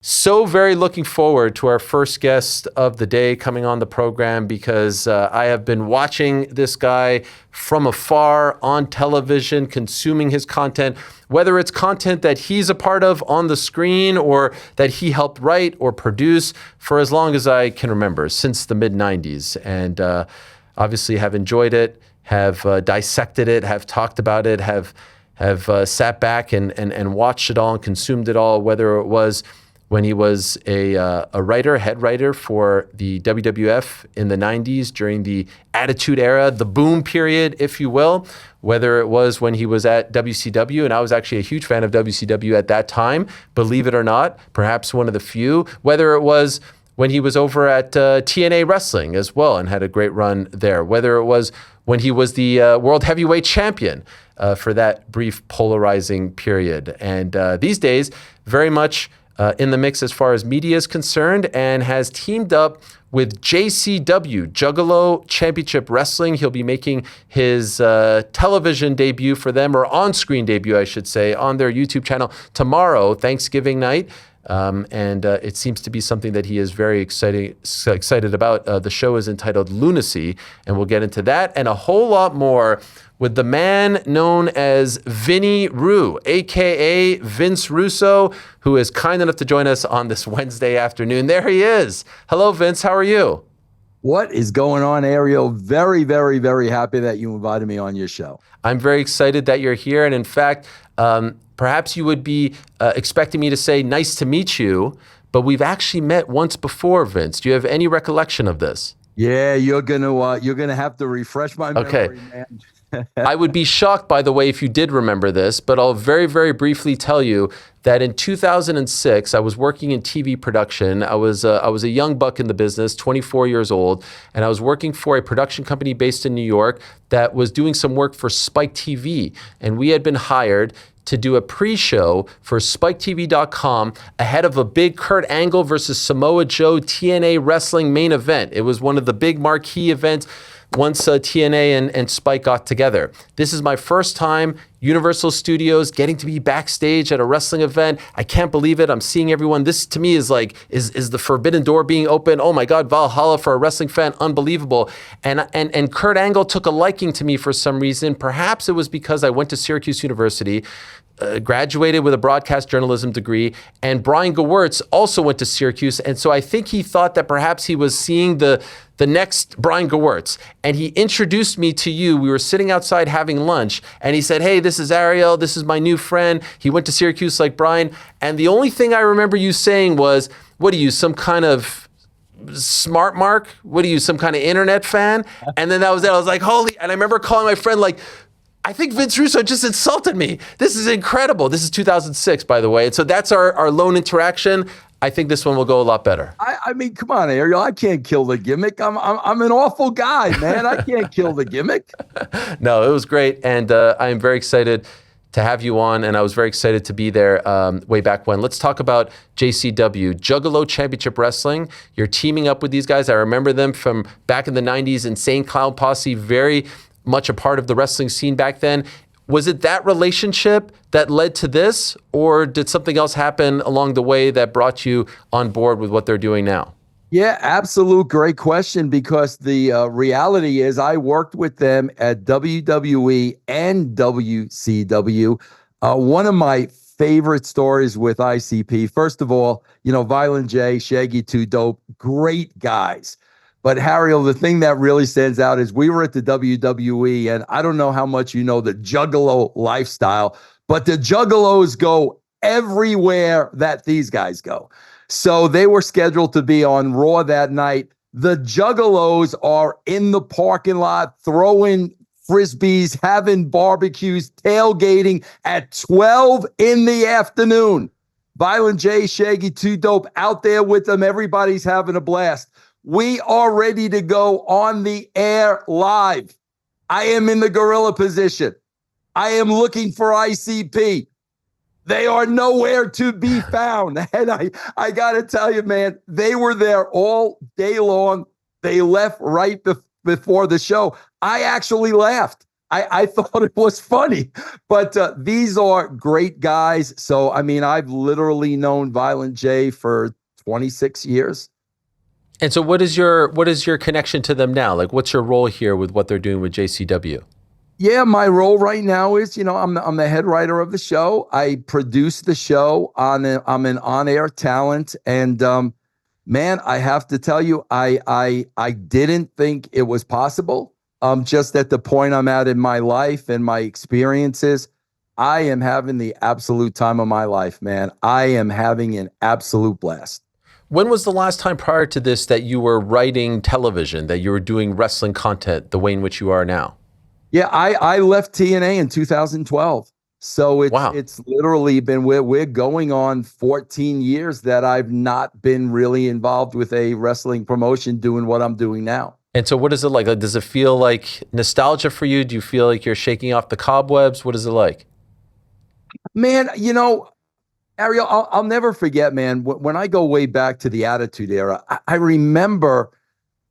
So very looking forward to our first guest of the day coming on the program because I have been watching this guy from afar on television, consuming his content, whether it's content that he's a part of on the screen or that he helped write or produce for as long as I can remember, since the mid-90s. And obviously have enjoyed it, have dissected it, have talked about it, have sat back and watched it all and consumed it all, whether it was when he was a writer, head writer for the WWF in the 90s during the Attitude Era, the boom period, if you will, whether it was when he was at WCW, and I was actually a huge fan of WCW at that time, believe it or not, perhaps one of the few, whether it was when he was over at TNA Wrestling as well and had a great run there, whether it was when he was the World Heavyweight Champion for that brief polarizing period. And these days, very much in the mix as far as media is concerned, and has teamed up with JCW, Juggalo Championship Wrestling. He'll be making his television debut for them, or on-screen debut, I should say, on their YouTube channel tomorrow, Thanksgiving night. And it seems to be something that he is very excited about. The show is entitled Lunacy, and we'll get into that and a whole lot more with the man known as Vinny Roo, a.k.a. Vince Russo, who is kind enough to join us on this Wednesday afternoon. There he is. Hello, Vince. How are you? What is going on, Ariel? Very, very, very happy that you invited me on your show. I'm very excited that you're here. And in fact, perhaps you would be expecting me to say, nice to meet you, but we've actually met once before, Vince. Do you have any recollection of this? Yeah, you're gonna have to refresh my memory, man. I would be shocked, by the way, if you did remember this, but I'll very, very briefly tell you that in 2006, I was working in TV production. I was a young buck in the business, 24 years old, and I was working for a production company based in New York that was doing some work for Spike TV, and we had been hired to do a pre-show for SpikeTV.com ahead of a big Kurt Angle versus Samoa Joe TNA Wrestling main event. It was one of the big marquee events once TNA and Spike got together. This is my first time, Universal Studios, getting to be backstage at a wrestling event. I can't believe it. I'm seeing everyone. This to me is like, is the forbidden door being open. Oh my God, Valhalla for a wrestling fan, unbelievable. And Kurt Angle took a liking to me for some reason. Perhaps it was because I went to Syracuse University, graduated with a broadcast journalism degree, and Brian Gewirtz also went to Syracuse. And so I think he thought that perhaps he was seeing the next Brian Gewirtz, and he introduced me to you. We were sitting outside having lunch, and he said, hey, this is Ariel. This is my new friend. He went to Syracuse like Brian. And the only thing I remember you saying was, what are you, some kind of smart mark? What are you, some kind of internet fan? And then that was it. I was like, holy, and I remember calling my friend like, I think Vince Russo just insulted me. This is incredible. This is 2006, by the way. And so that's our lone interaction. I think this one will go a lot better. I mean, come on, Ariel. I can't kill the gimmick. I'm an awful guy, man. I can't kill the gimmick. No, it was great. And I am very excited to have you on. And I was very excited to be there way back when. Let's talk about JCW, Juggalo Championship Wrestling. You're teaming up with these guys. I remember them from back in the 90s. Insane Clown Posse, very much a part of the wrestling scene back then. Was it that relationship that led to this, or did something else happen along the way that brought you on board with what they're doing now? Yeah, absolute great question, because the reality is I worked with them at WWE and WCW. One of my favorite stories with ICP, first of all, Violent J, Shaggy 2 Dope, great guys. But Ariel, the thing that really stands out is we were at the WWE, and I don't know how much you know the Juggalo lifestyle, but the Juggalos go everywhere that these guys go. So they were scheduled to be on Raw that night. The Juggalos are in the parking lot throwing frisbees, having barbecues, tailgating at 12 in the afternoon. Violent J, Shaggy 2 Dope out there with them. Everybody's having a blast. We are ready to go on the air live. I am in the gorilla position. I am looking for ICP. They are nowhere to be found. And I got to tell you, man, they were there all day long. They left right before the show. I actually laughed. I thought it was funny, but these are great guys. So, I mean, I've literally known Violent J for 26 years. And so what is your connection to them now? Like, what's your role here with what they're doing with JCW? Yeah, my role right now is, I'm the head writer of the show. I produce the show. I'm an on-air talent, and man, I have to tell you, I didn't think it was possible. Just at the point I'm at in my life and my experiences, I am having the absolute time of my life, man. I am having an absolute blast. When was the last time prior to this that you were writing television, that you were doing wrestling content the way in which you are now? Yeah, I left TNA in 2012. So Wow. it's literally been, we're going on 14 years that I've not been really involved with a wrestling promotion doing what I'm doing now. And so what is it like? Like, does it feel like nostalgia for you? Do you feel like you're shaking off the cobwebs? What is it like? Man, Ariel, I'll never forget, man, when I go way back to the Attitude Era, I remember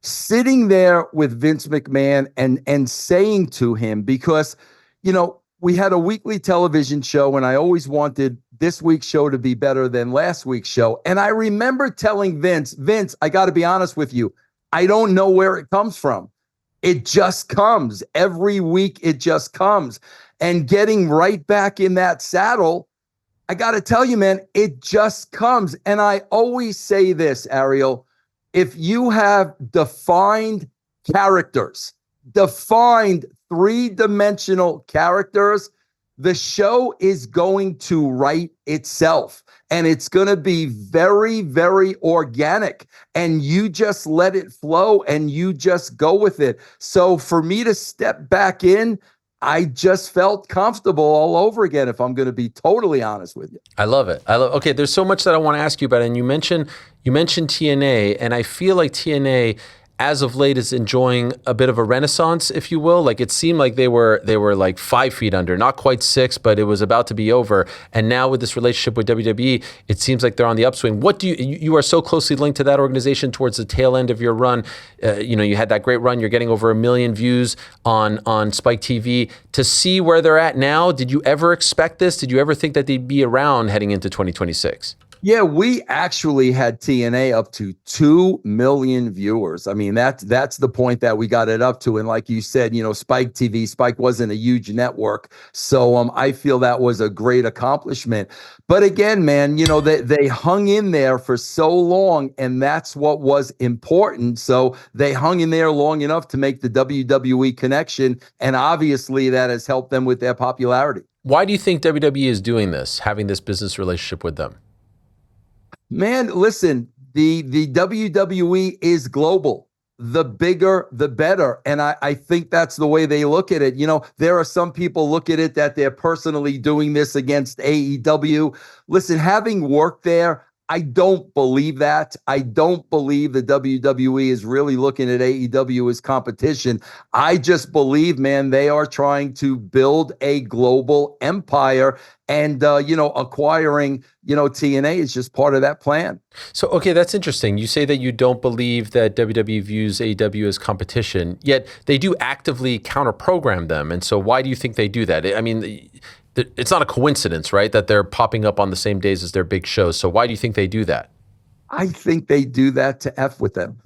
sitting there with Vince McMahon and saying to him, because, we had a weekly television show and I always wanted this week's show to be better than last week's show. And I remember telling Vince, I got to be honest with you, I don't know where it comes from. It just comes. Every week it just comes. And getting right back in that saddle, I got to tell you, man, it just comes. And I always say this, Ariel, if you have defined characters, defined three-dimensional characters, the show is going to write itself. And it's going to be very, very organic. And you just let it flow and you just go with it. So for me to step back in, I just felt comfortable all over again, if I'm going to be totally honest with you. I love it. Okay, there's so much that I want to ask you about. And you mentioned TNA, and I feel like TNA, as of late, is enjoying a bit of a renaissance, if you will. Like, it seemed like they were like 5 feet under, not quite 6, but it was about to be over. And now with this relationship with WWE, it seems like they're on the upswing. What do you are so closely linked to that organization towards the tail end of your run. You had that great run. You're getting over 1 million views on Spike TV. To see where they're at now, did you ever expect this? Did you ever think that they'd be around heading into 2026? Yeah, we actually had TNA up to 2 million viewers. I mean, that's the point that we got it up to. And like you said, Spike TV, Spike wasn't a huge network. So I feel that was a great accomplishment. But again, man, they hung in there for so long, and that's what was important. So they hung in there long enough to make the WWE connection. And obviously that has helped them with their popularity. Why do you think WWE is doing this, having this business relationship with them? Man, listen, the WWE is global. The bigger, the better. And I think that's the way they look at it. There are some people look at it that they're personally doing this against AEW. Listen, having worked there, I don't believe that. I don't believe the WWE is really looking at AEW as competition. I just believe, man, they are trying to build a global empire, and acquiring TNA is just part of that plan. So, okay, that's interesting. You say that you don't believe that WWE views AEW as competition, yet they do actively counter-program them. And so why do you think they do that? I mean, it's not a coincidence, right, that they're popping up on the same days as their big shows. So why do you think they do that? I think they do that to F with them.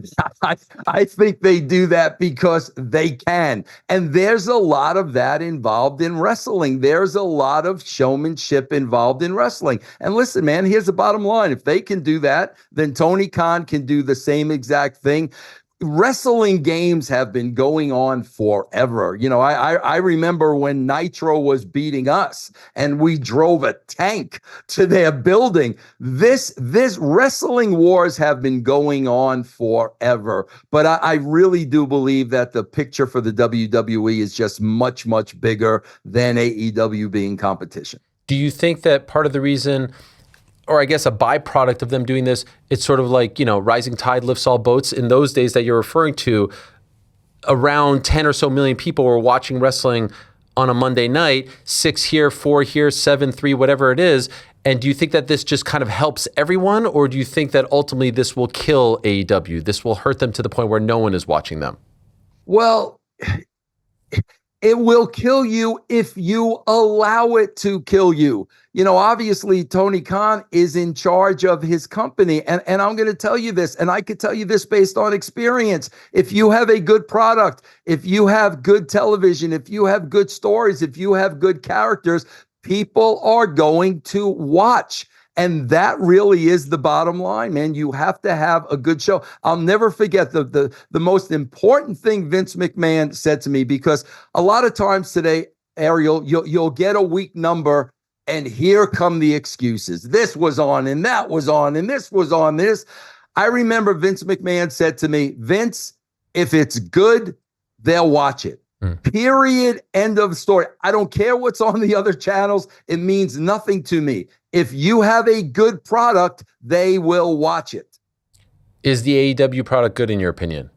I think they do that because they can. And there's a lot of that involved in wrestling. There's a lot of showmanship involved in wrestling. And listen, man, here's the bottom line. If they can do that, then Tony Khan can do the same exact thing. Wrestling games have been going on forever. I remember when Nitro was beating us and we drove a tank to their building. This wrestling wars have been going on forever. But I really do believe that the picture for the WWE is just much, much bigger than AEW being competition. Do you think that part of the reason, or I guess a byproduct of them doing this, it's sort of like, rising tide lifts all boats? In those days that you're referring to, around 10 or so million people were watching wrestling on a Monday night, 6 here, 4 here, 7, 3, whatever it is. And do you think that this just kind of helps everyone? Or do you think that ultimately this will kill AEW? This will hurt them to the point where no one is watching them? Well, It will kill you if you allow it to kill you. You know, obviously, Tony Khan is in charge of his company. And I'm going to tell you this, and I could tell you this based on experience. If you have a good product, if you have good television, if you have good stories, if you have good characters, people are going to watch. And that really is the bottom line, man. You have to have a good show. I'll never forget the most important thing Vince McMahon said to me, because a lot of times today, Ariel, you'll get a weak number and here come the excuses. This was on and that was on and this was on this. I remember Vince McMahon said to me, Vince, if it's good, they'll watch it. Period. End of story. I don't care what's on the other channels. It means nothing to me. If you have a good product, they will watch it. Is the AEW product good in your opinion?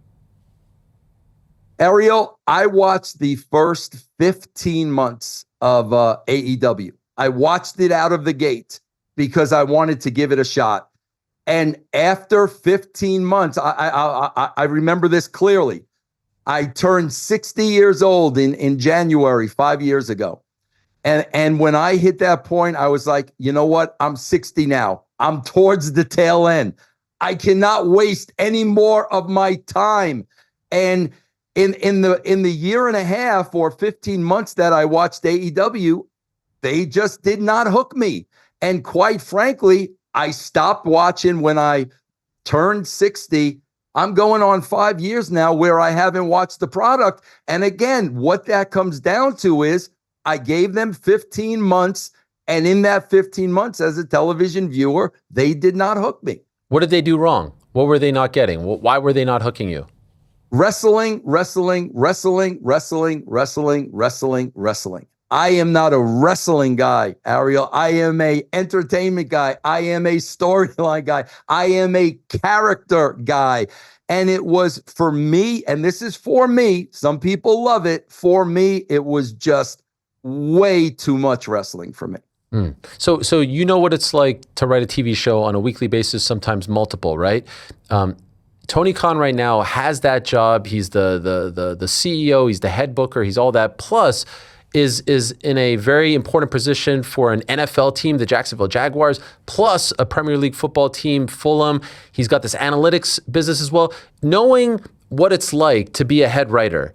Ariel, I watched the first 15 months of AEW. I watched it out of the gate because I wanted to give it a shot. And after 15 months, I remember this clearly. I turned 60 years old in January, 5 years ago. And when I hit that point, I was like, you know what? I'm 60 now. I'm towards the tail end. I cannot waste any more of my time. And in the year and a half or 15 months that I watched AEW, they just did not hook me. And quite frankly, I stopped watching when I turned 60. I'm going on 5 years now where I haven't watched the product. And again, what that comes down to is I gave them 15 months. And in that 15 months as a television viewer, they did not hook me. What did they do wrong? What were they not getting? Why were they not hooking you? Wrestling, wrestling, wrestling, wrestling, wrestling, wrestling, wrestling. I am not a wrestling guy, Ariel. I am a entertainment guy. I am a storyline guy. I am a character guy. And it was for me, and this is for me, some people love it. For me, it was just way too much wrestling for me. So you know what it's like to write a TV show on a weekly basis, sometimes multiple, right? Tony Khan right now has that job. He's the CEO. He's the head booker. He's all that. Plus, is in a very important position for an NFL team, the Jacksonville Jaguars, plus a Premier League football team, Fulham. He's got this analytics business as well. Knowing what it's like to be a head writer,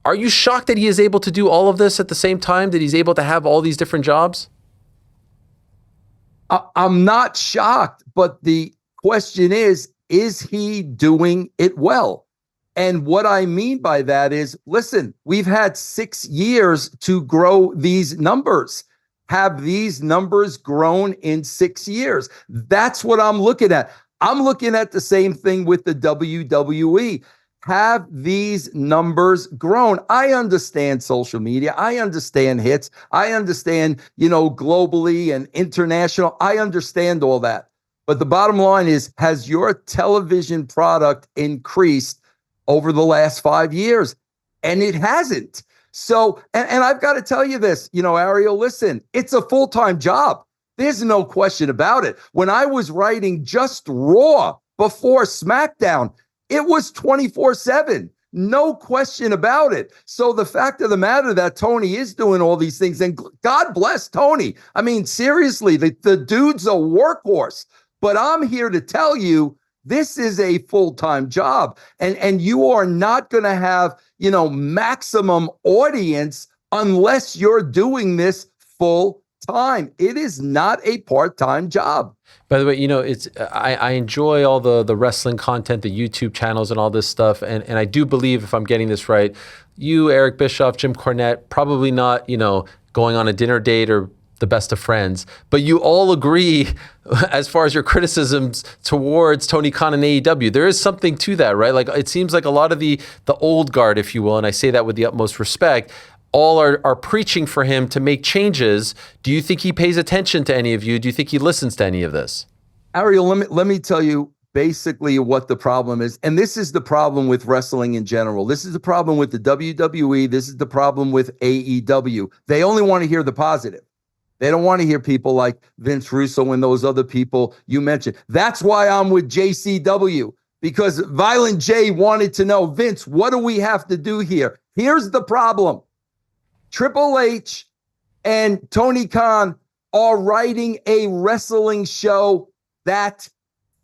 are you shocked that he is able to do all of this at the same time, that he's able to have all these different jobs? I'm not shocked, but the question is he doing it well? And what I mean by that is, listen, we've had 6 years to grow these numbers. Have these numbers grown in 6 years? That's what I'm looking at. I'm looking at the same thing with the WWE. Have these numbers grown? I understand social media. I understand hits. I understand, globally and international. I understand all that. But the bottom line is, has your television product increased over the last 5 years? And it hasn't. So, and I've got to tell you this, Ariel, listen, it's a full-time job. There's no question about it. When I was writing just Raw before SmackDown, it was 24/7. No question about it. So the fact of the matter that Tony is doing all these things, and God bless Tony. I mean, seriously, the dude's a workhorse. But I'm here to tell you, this is a full-time job. And you are not going to have, maximum audience unless you're doing this full time. It is not a part-time job. By the way, I enjoy all the wrestling content, the YouTube channels and all this stuff. And I do believe, if I'm getting this right, you, Eric Bischoff, Jim Cornette, probably not, going on a dinner date or the best of friends, but you all agree as far as your criticisms towards Tony Khan and AEW. There is something to that, right? Like, it seems like a lot of the old guard, if you will, and I say that with the utmost respect, all are preaching for him to make changes. Do you think he pays attention to any of you? Do you think he listens to any of this? Ariel, let me tell you basically what the problem is. And this is the problem with wrestling in general. This is the problem with the WWE. This is the problem with AEW. They only want to hear the positive. They don't want to hear people like Vince Russo and those other people you mentioned. That's why I'm with JCW, because Violent J wanted to know, Vince, what do we have to do here? Here's the problem. Triple H and Tony Khan are writing a wrestling show that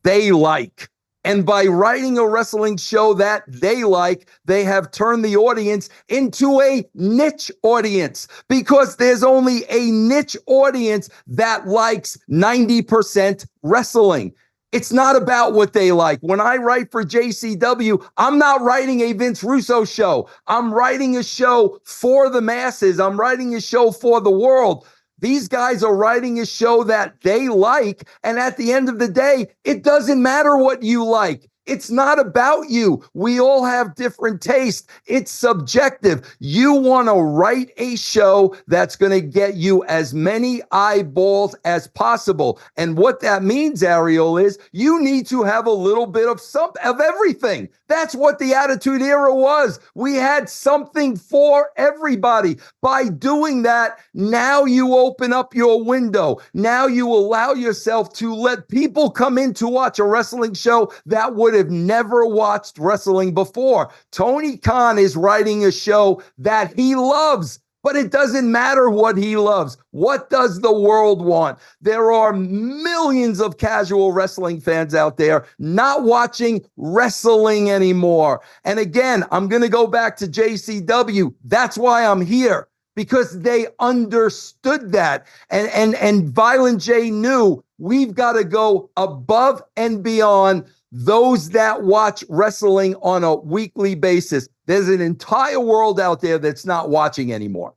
they like. And by writing a wrestling show that they like, they have turned the audience into a niche audience, because there's only a niche audience that likes 90% wrestling. It's not about what they like. When I write for JCW, I'm not writing a Vince Russo show. I'm writing a show for the masses. I'm writing a show for the world. These guys are writing a show that they like. And at the end of the day, it doesn't matter what you like. It's not about you. We all have different tastes. It's subjective. You want to write a show that's going to get you as many eyeballs as possible. And what that means, Ariel, is you need to have a little bit of everything. That's what the Attitude Era was. We had something for everybody. By doing that, now you open up your window. Now you allow yourself to let people come in to watch a wrestling show that would have never watched wrestling before. Tony Khan is writing a show that he loves, but it doesn't matter what he loves. What does the world want? There are millions of casual wrestling fans out there not watching wrestling anymore. And again, I'm going to go back to JCW. That's why I'm here, because they understood that. And Violent J knew we've got to go above and beyond those that watch wrestling on a weekly basis. There's an entire world out there that's not watching anymore.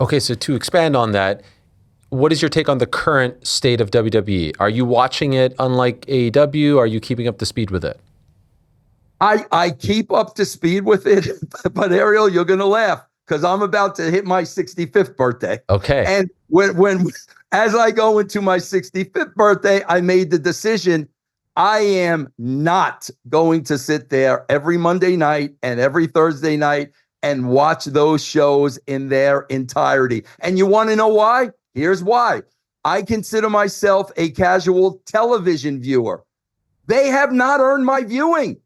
Okay, so to expand on that, what is your take on the current state of WWE? Are you watching it unlike AEW? Are you keeping up to speed with it? I keep up to speed with it, but Ariel, you're going to laugh because I'm about to hit my 65th birthday. Okay. And when as I go into my 65th birthday, I made the decision I am not going to sit there every Monday night and every Thursday night and watch those shows in their entirety. And you want to know why? Here's why. I consider myself a casual television viewer. They have not earned my viewing.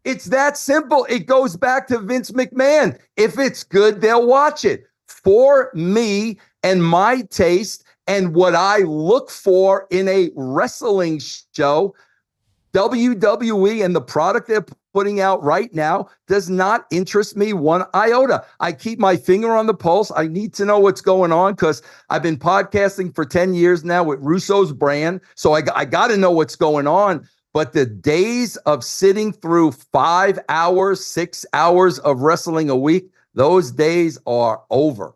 It's that simple. It goes back to Vince McMahon. If it's good, they'll watch it. For me and my taste and what I look for in a wrestling show, WWE and the product they're putting out right now does not interest me one iota. I keep my finger on the pulse. I need to know what's going on because I've been podcasting for 10 years now with Russo's brand. So I got to know what's going on. But the days of sitting through 5 hours, 6 hours of wrestling a week, those days are over.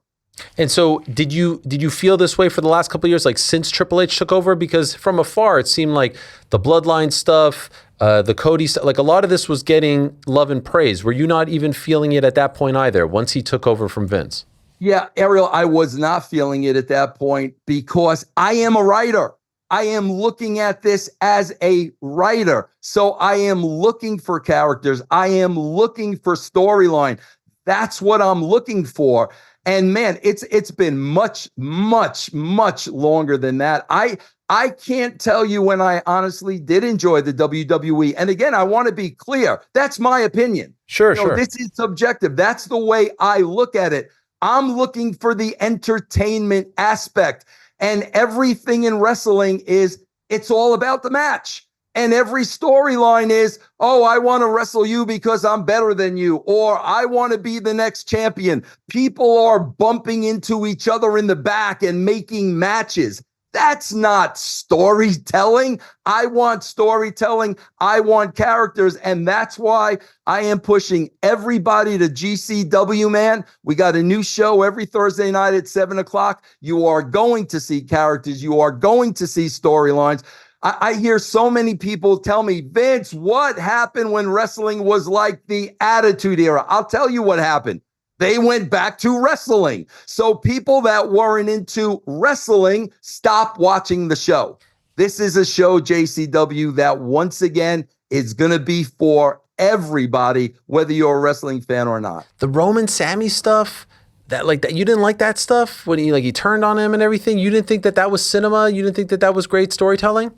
And so did you feel this way for the last couple of years, like since Triple H took over? Because from afar, it seemed like the Bloodline stuff, the Cody stuff, like a lot of this was getting love and praise. Were you not even feeling it at that point either, once he took over from Vince? Yeah, Ariel, I was not feeling it at that point because I am a writer. I am looking at this as a writer. So I am looking for characters. I am looking for storyline. That's what I'm looking for. And man, it's been much, much, much longer than that. I can't tell you when I honestly did enjoy the WWE. And again, I want to be clear. That's my opinion. Sure. This is subjective. That's the way I look at it. I'm looking for the entertainment aspect. And everything in wrestling it's all about the match. And every storyline is, oh, I want to wrestle you because I'm better than you, or I want to be the next champion. People are bumping into each other in the back and making matches. That's not storytelling. I want storytelling. I want characters. And that's why I am pushing everybody to GCW, man. We got a new show every Thursday night at 7:00. You are going to see characters. You are going to see storylines. I hear so many people tell me, Vince, what happened when wrestling was like the Attitude Era? I'll tell you what happened. They went back to wrestling. So people that weren't into wrestling stopped watching the show. This is a show, JCW, that once again is going to be for everybody, whether you're a wrestling fan or not. The Roman Sammy stuff, that you didn't like that stuff when he turned on him and everything. You didn't think that was cinema. You didn't think that was great storytelling.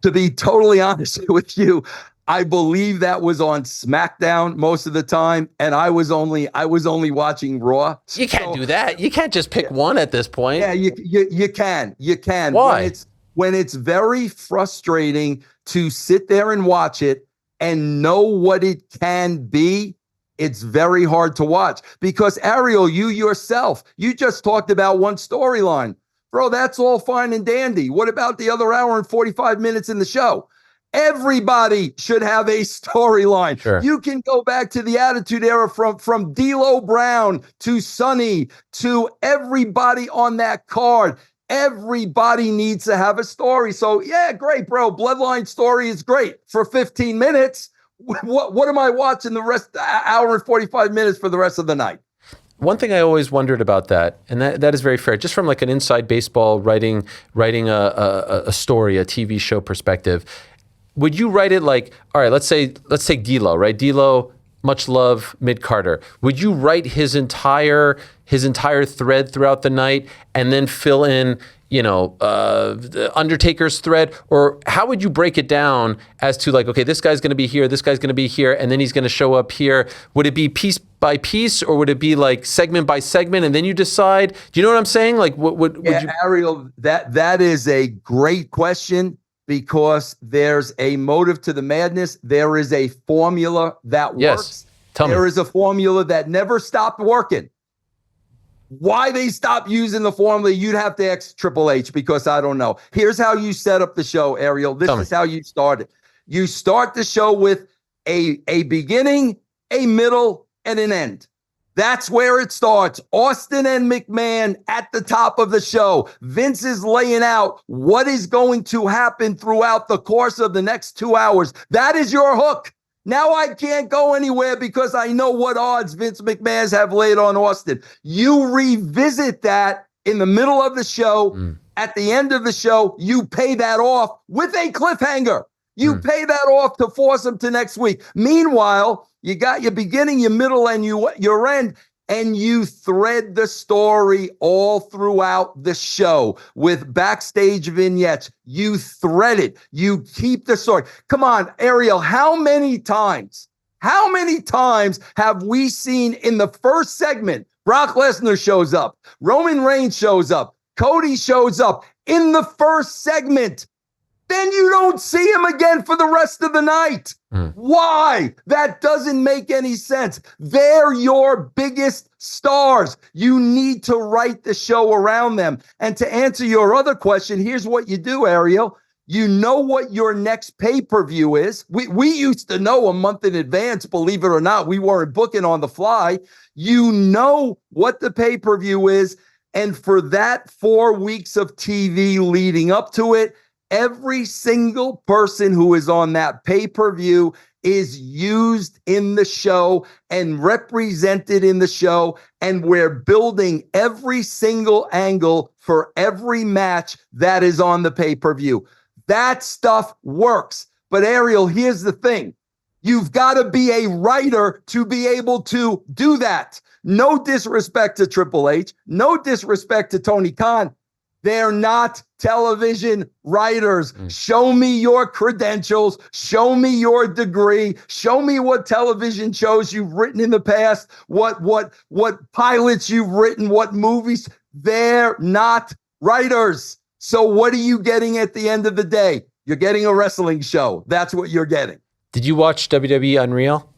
To be totally honest with you, I believe that was on SmackDown most of the time, and I was only watching Raw. You can't do that. You can't just pick one at this point. Yeah, you can. Why? When it's very frustrating to sit there and watch it and know what it can be, it's very hard to watch. Because Ariel, you yourself, you just talked about one storyline. Bro, that's all fine and dandy. What about the other hour and 45 minutes in the show? Everybody should have a storyline. Sure. You can go back to the Attitude Era from D'Lo Brown to Sonny to everybody on that card. Everybody needs to have a story. So yeah, great, bro. Bloodline story is great for 15 minutes. What am I watching the rest hour and 45 minutes for the rest of the night? One thing I always wondered about that, and that is very fair, just from like an inside baseball writing a story, a TV show perspective, would you write it like, all right, let's take D'Lo, right? D'Lo, much love, mid-Carter. Would you write his entire thread throughout the night and then fill in, the Undertaker's thread? Or how would you break it down as to like, okay, this guy's going to be here, this guy's going to be here, and then he's going to show up here? Would it be piece by piece, or would it be like segment by segment, and then you decide? Do you know what I'm saying? Like, would you? Ariel, that is a great question, because there's a motive to the madness. There is a formula that works. Yes. Tell me. There is a formula that never stopped working. Why they stopped using the formula, you'd have to ask Triple H, because I don't know. Here's how you set up the show, Ariel. This is how you start it. You start the show with a beginning, a middle, and an end. That's where it starts. Austin and McMahon at the top of the show. Vince is laying out what is going to happen throughout the course of the next 2 hours. That is your hook. Now I can't go anywhere because I know what odds Vince McMahon's have laid on Austin. You revisit that in the middle of the show. At the end of the show, you pay that off with a cliffhanger. You pay that off to force them to next week. Meanwhile, you got your beginning, your middle, and your end, and you thread the story all throughout the show with backstage vignettes. You thread it. You keep the story. Come on, Ariel, how many times have we seen in the first segment, Brock Lesnar shows up, Roman Reigns shows up, Cody shows up in the first segment? Then you don't see him again for the rest of the night. Why? That doesn't make any sense. They're your biggest stars. You need to write the show around them. And to answer your other question, here's what you do, Ariel. You know what your next pay-per-view is. We used to know a month in advance, believe it or not. We weren't booking on the fly. You know what the pay-per-view is. And for that 4 weeks of TV leading up to it, every single person who is on that pay-per-view is used in the show and represented in the show. And we're building every single angle for every match that is on the pay-per-view. That stuff works. But Ariel, here's the thing. You've got to be a writer to be able to do that. No disrespect to Triple H. No disrespect to Tony Khan. They're not television writers. Show me your credentials. Show me your degree. Show me what television shows you've written in the past, what pilots you've written, what movies. They're not writers. So what are you getting at the end of the day? You're getting a wrestling show. That's what you're getting. Did you watch WWE Unreal?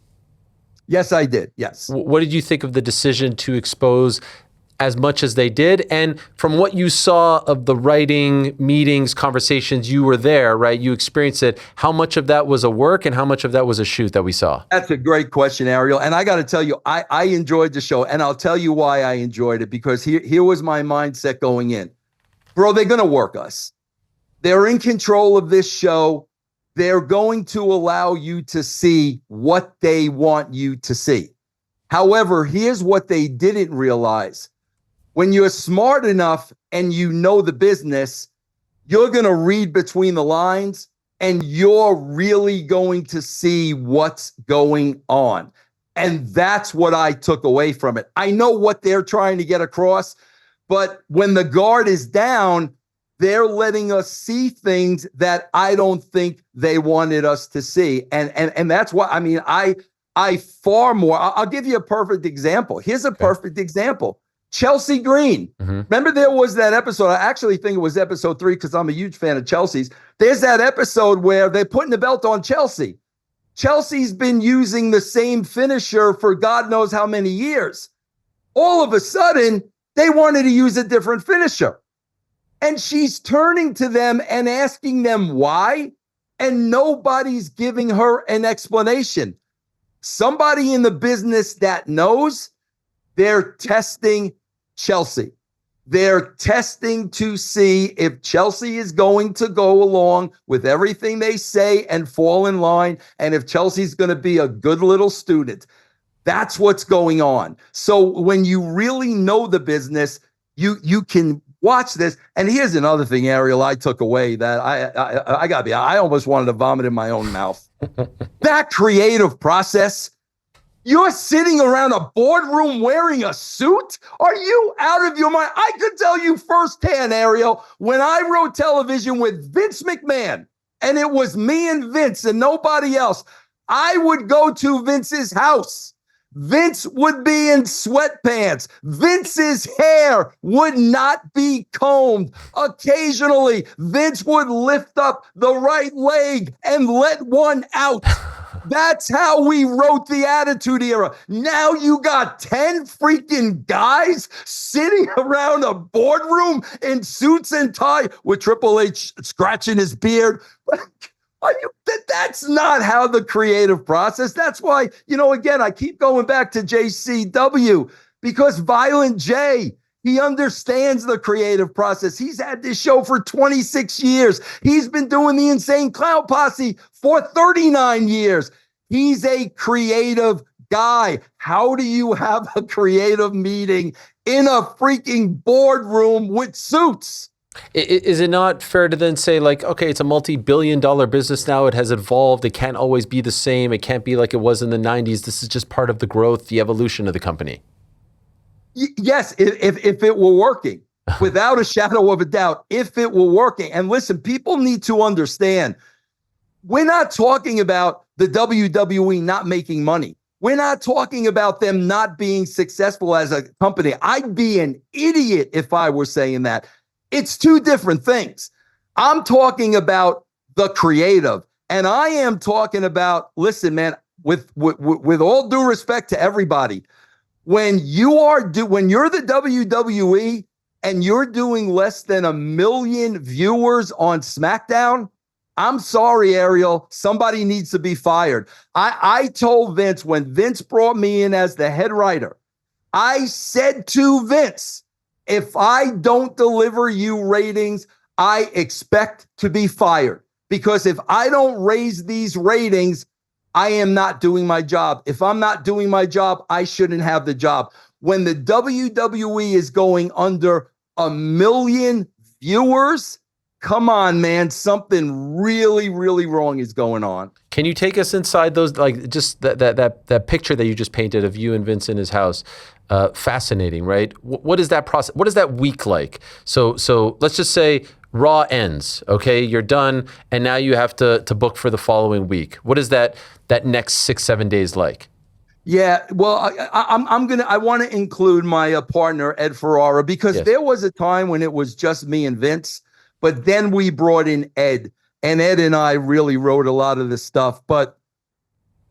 Yes, I did. Yes. What did you think of the decision to expose as much as they did? And from what you saw of the writing, meetings, conversations, you were there, right? You experienced it. How much of that was a work and how much of that was a shoot that we saw? That's a great question, Ariel. And I got to tell you, I enjoyed the show. And I'll tell you why I enjoyed it, because here was my mindset going in. Bro, they're going to work us. They're in control of this show. They're going to allow you to see what they want you to see. However, here's what they didn't realize. When you're smart enough and you know the business, you're going to read between the lines and you're really going to see what's going on. And that's what I took away from it. I know what they're trying to get across, but when the guard is down, they're letting us see things that I don't think they wanted us to see. And that's why, I mean, I far more, I'll give you a perfect example. Here's a perfect example. Chelsea Green. Remember there was that episode, I actually think it was episode 3 because I'm a huge fan of Chelsea's. There's that episode where they're putting the belt on Chelsea. Chelsea's been using the same finisher for God knows how many years. All of a sudden, they wanted to use a different finisher. And she's turning to them and asking them why, and nobody's giving her an explanation. Somebody in the business that knows, they're testing Chelsea. They're testing to see if Chelsea is going to go along with everything they say and fall in line, and if Chelsea's going to be a good little student. That's what's going on. So when you really know the business, you can watch this. And here's another thing, Ariel, I took away that I got to be, I almost wanted to vomit in my own mouth. That creative process. You're sitting around a boardroom wearing a suit? Are you out of your mind? I could tell you firsthand, Ariel, when I wrote television with Vince McMahon, and it was me and Vince and nobody else, I would go to Vince's house. Vince would be in sweatpants. Vince's hair would not be combed. Occasionally, Vince would lift up the right leg and let one out. That's how we wrote the Attitude Era. Now you got 10 freaking guys sitting around a boardroom in suits and tie with Triple H scratching his beard. That's not how the creative process. That's why, again, I keep going back to JCW because Violent J, he understands the creative process. He's had this show for 26 years. He's been doing the Insane Clown Posse for 39 years. He's a creative guy. How do you have a creative meeting in a freaking boardroom with suits? Is it not fair to then say, like, okay, it's a multi-billion-dollar business now. It has evolved. It can't always be the same. It can't be like it was in the 90s. This is just part of the growth, the evolution of the company. Yes, if it were working, without a shadow of a doubt, if it were working. And listen, people need to understand, we're not talking about the WWE not making money. We're not talking about them not being successful as a company. I'd be an idiot if I were saying that. It's two different things. I'm talking about the creative, and I am talking about, listen, man, with all due respect to everybody, when you're the WWE and you're doing less than 1 million viewers on SmackDown, I'm sorry, Ariel, somebody needs to be fired. I told Vince, when Vince brought me in as the head writer, I said to Vince, if I don't deliver you ratings, I expect to be fired. Because if I don't raise these ratings, I am not doing my job. If I'm not doing my job, I shouldn't have the job. When the WWE is going under 1 million viewers, come on, man, something really, really wrong is going on. Can you take us inside those, like, just that picture that you just painted of you and Vince in his house? Fascinating, right? What is that process? What is that week like? So let's just say Raw ends, okay? You're done, and now you have to book for the following week. What is that next 6-7 days like? Yeah, well, I want to include my partner Ed Ferrara, because there was a time when it was just me and Vince, but then we brought in Ed, and Ed and I really wrote a lot of this stuff. But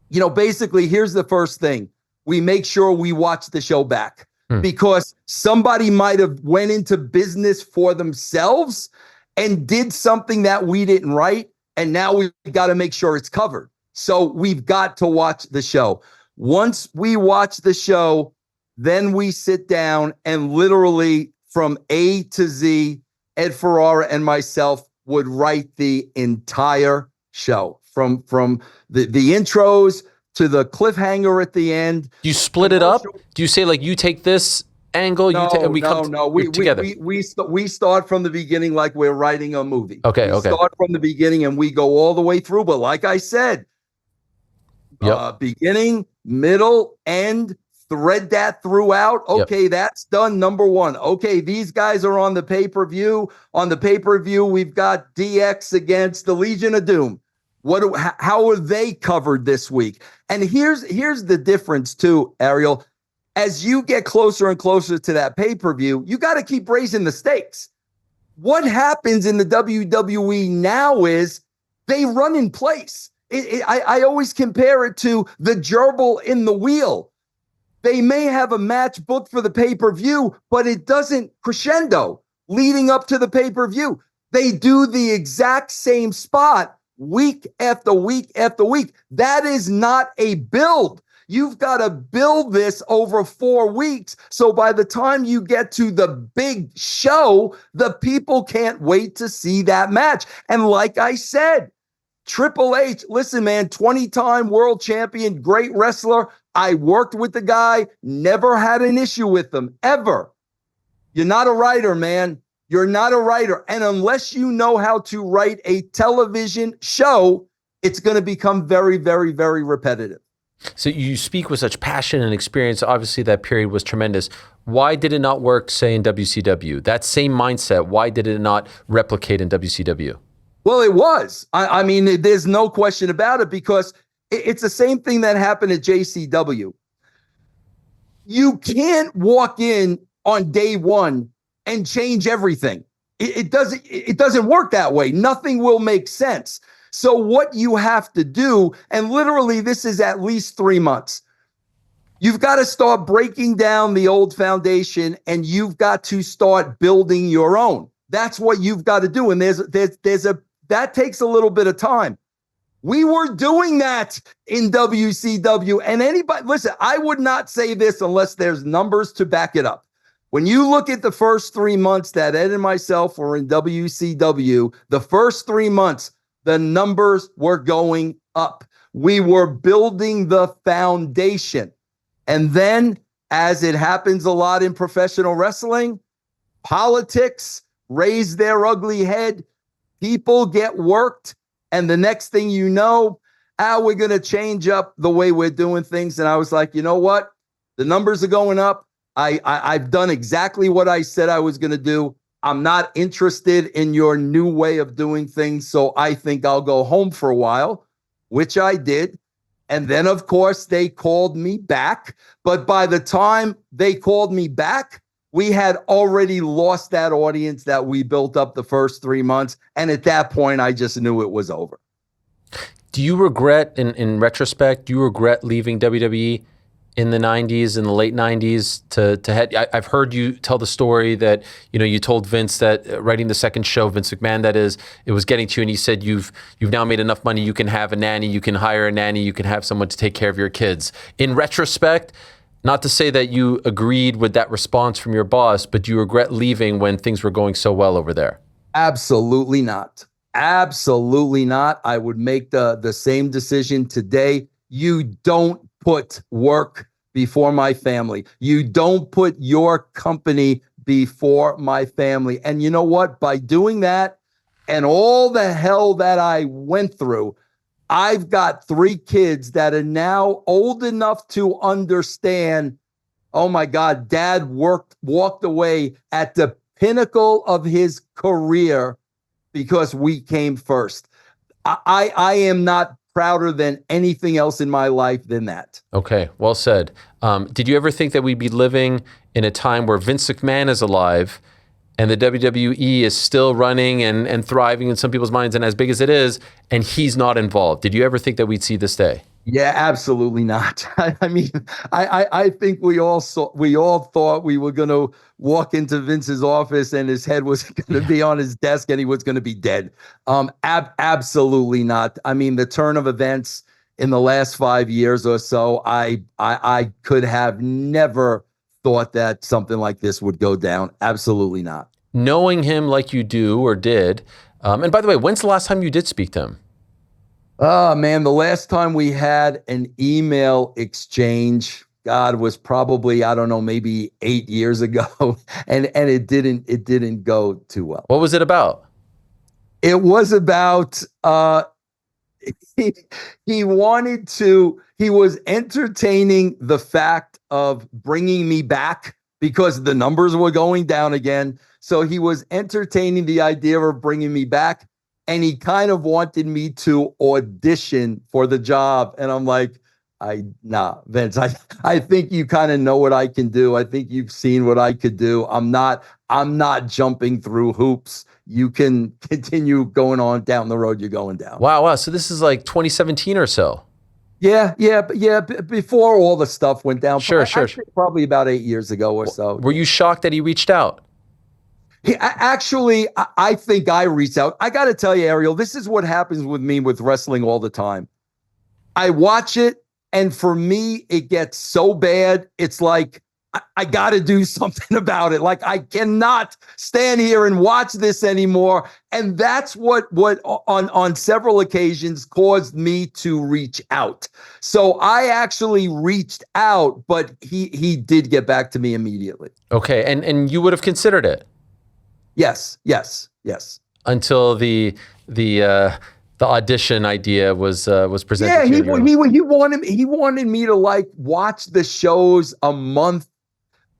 basically, here's the first thing. We make sure we watch the show back because somebody might have went into business for themselves and did something that we didn't write. And now we've got to make sure it's covered. So we've got to watch the show. Once we watch the show, then we sit down and literally from A to Z, Ed Ferrara and myself would write the entire show from the intros to the cliffhanger at the end. Do you split it up? Do you say, like, you take this angle, and we come together? We start from the beginning like we're writing a movie. Okay. Start from the beginning and we go all the way through. But like I said, beginning, middle, end, thread that throughout. Okay, that's done. Number one. Okay, these guys are on the pay-per-view. On the pay-per-view, we've got DX against the Legion of Doom. How are they covered this week? And here's the difference too, Ariel. As you get closer and closer to that pay-per-view, you got to keep raising the stakes. What happens in the WWE now is they run in place. I always compare it to the gerbil in the wheel. They may have a match booked for the pay-per-view, but it doesn't crescendo leading up to the pay-per-view. They do the exact same spot week after week after week. That is not a build. You've got to build this over 4 weeks. So by the time you get to the big show, the people can't wait to see that match. And like I said, Triple H, listen, man, 20-time world champion, great wrestler. I worked with the guy, never had an issue with him, ever. You're not a writer, man. You're not a writer. And unless you know how to write a television show, it's going to become very, very, very repetitive. So you speak with such passion and experience. Obviously, that period was tremendous. Why did it not work, say, in WCW? That same mindset, why did it not replicate in WCW? Well, it was. I mean, there's no question about it, because it's the same thing that happened at JCW. You can't walk in on day one and change everything. It doesn't work that way. Nothing will make sense. So what you have to do, and literally this is at least 3 months, you've got to start breaking down the old foundation, and you've got to start building your own. That's what you've got to do. And that takes a little bit of time. We were doing that in WCW. And anybody, listen, I would not say this unless there's numbers to back it up. When you look at the first 3 months that Ed and myself were in WCW, the first 3 months, the numbers were going up. We were building the foundation. And then, as it happens a lot in professional wrestling, politics raise their ugly head. People get worked. And the next thing you know, we're going to change up the way we're doing things. And I was like, you know what? The numbers are going up. I've done exactly what I said I was going to do. I'm not interested in your new way of doing things, so I think I'll go home for a while, which I did. And then, of course, they called me back. But by the time they called me back, we had already lost that audience that we built up the first 3 months. And at that point, I just knew it was over. Do you regret, in retrospect, do you regret leaving WWE in the 90s, in the late 90s to head? I've heard you tell the story that, you told Vince that writing the second show, Vince McMahon, that is, it was getting to you, and he said, you've now made enough money, you can have a nanny, you can hire a nanny, you can have someone to take care of your kids. In retrospect, not to say that you agreed with that response from your boss, but do you regret leaving when things were going so well over there? Absolutely not. Absolutely not. I would make the same decision today. You don't put work before my family. You don't put your company before my family. And you know what? By doing that and all the hell that I went through, I've got 3 kids that are now old enough to understand, oh my God, Dad walked away at the pinnacle of his career because we came first. I am not prouder than anything else in my life than that. Okay, well said. Did you ever think that we'd be living in a time where Vince McMahon is alive and the WWE is still running and thriving in some people's minds and as big as it is, and he's not involved? Did you ever think that we'd see this day? Yeah, absolutely not. I mean, I think we all thought we were going to walk into Vince's office and his head was going to be on his desk and he was going to be dead. Absolutely not. I mean, the turn of events in the last 5 years or so, I could have never thought that something like this would go down. Absolutely not. Knowing him like you do or did, and by the way, when's the last time you did speak to him? Oh, man, the last time we had an email exchange, God, was probably, I don't know, maybe 8 years ago. And it didn't go too well. What was it about? It was about he, he was entertaining the fact of bringing me back because the numbers were going down again. So he was entertaining the idea of bringing me back. And he kind of wanted me to audition for the job. And I'm like, Vince, I think you kind of know what I can do. I think you've seen what I could do. I'm not jumping through hoops. You can continue going on down the road you're going down. Wow. So this is like 2017 or so. Yeah. Before all the stuff went down. Sure. I think probably about 8 years ago or so. Were you shocked that he reached out? I think I reached out. I got to tell you, Ariel, this is what happens with me with wrestling all the time. I watch it, and for me, it gets so bad. It's like, I got to do something about it. Like, I cannot stand here and watch this anymore. And that's what on several occasions caused me to reach out. So I actually reached out, but he did get back to me immediately. Okay. And you would have considered it? Yes. Until the audition idea was presented. Yeah, he wanted me to like watch the shows a month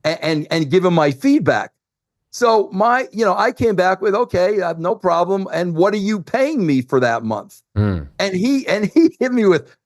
and give him my feedback. So I came back with, okay, no problem. And what are you paying me for that month? And he hit me with,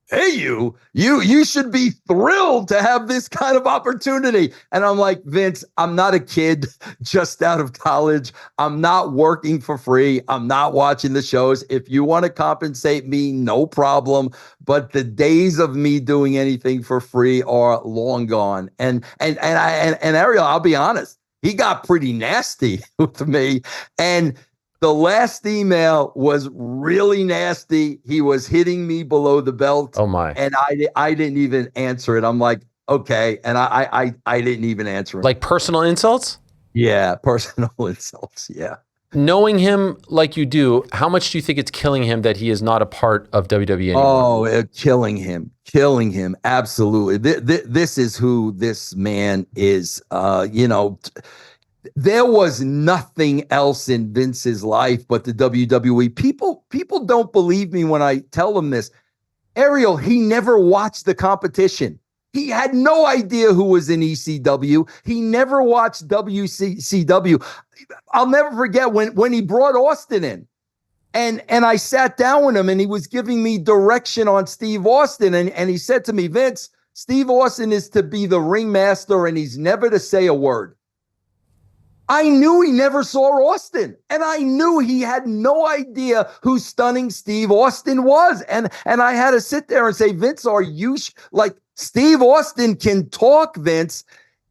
hey, you should be thrilled to have this kind of opportunity. And I'm like, Vince, I'm not a kid just out of college. I'm not working for free. I'm not watching the shows. If you want to compensate me, no problem. But the days of me doing anything for free are long gone. And Ariel, I'll be honest, he got pretty nasty with me. And the last email was really nasty. He was hitting me below the belt. Oh my! And I didn't even answer it. I'm like, okay, and I didn't even answer it. Like personal insults? Yeah, personal insults. Yeah. Knowing him like you do, how much do you think it's killing him that he is not a part of WWE anymore? Oh, killing him. Absolutely. This is who this man is. There was nothing else in Vince's life but the WWE. People don't believe me when I tell them this. Ariel, he never watched the competition. He had no idea who was in ECW. He never watched WCW. I'll never forget when he brought Austin in. And I sat down with him and he was giving me direction on Steve Austin. And he said to me, Vince, Steve Austin is to be the ringmaster and he's never to say a word. I knew he never saw Austin, and I knew he had no idea who Stunning Steve Austin was. And I had to sit there and say, Vince, are you like Steve Austin can talk, Vince?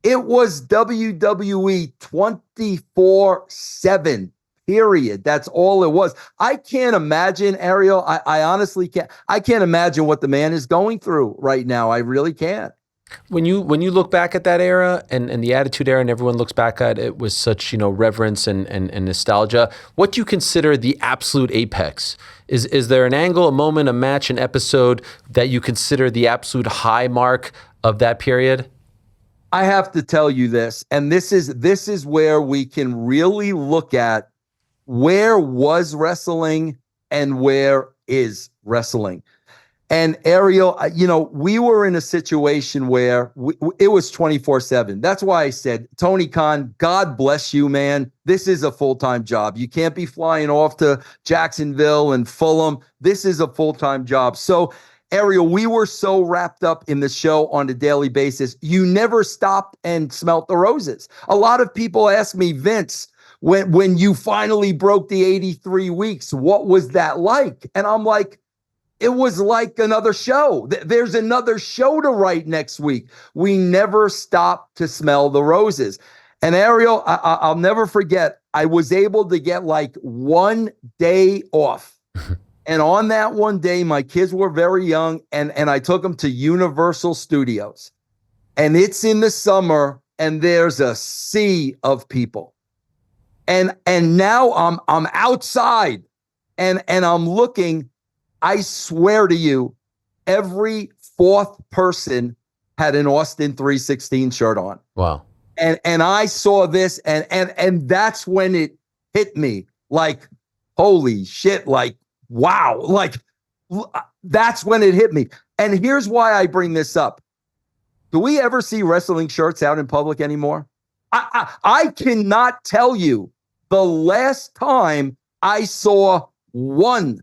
It was WWE 24/7, period. That's all it was. I can't imagine, Ariel. I honestly can't. I can't imagine what the man is going through right now. I really can't. When you look back at that era and the Attitude Era, and everyone looks back at it with such reverence and nostalgia, what do you consider the absolute apex? Is there an angle, a moment, a match, an episode that you consider the absolute high mark of that period? I have to tell you this, and this is where we can really look at where was wrestling and where is wrestling. And Ariel, we were in a situation where it was 24/7. That's why I said, Tony Khan, God bless you, man. This is a full-time job. You can't be flying off to Jacksonville and Fulham. This is a full-time job. So, Ariel, we were so wrapped up in the show on a daily basis. You never stopped and smelt the roses. A lot of people ask me, Vince, when you finally broke the 83 weeks, what was that like? And I'm like, it was like another show. There's another show to write next week. We never stopped to smell the roses. And Ariel, I'll never forget, I was able to get like 1 day off. And on that 1 day, my kids were very young, and I took them to Universal Studios. And it's in the summer, and there's a sea of people. And now I'm outside, and I'm looking. I swear to you, every fourth person had an Austin 316 shirt on. Wow. And I saw this and that's when it hit me like, holy shit, like, wow. Like That's when it hit me. And here's why I bring this up. Do we ever see wrestling shirts out in public anymore? I cannot tell you the last time I saw one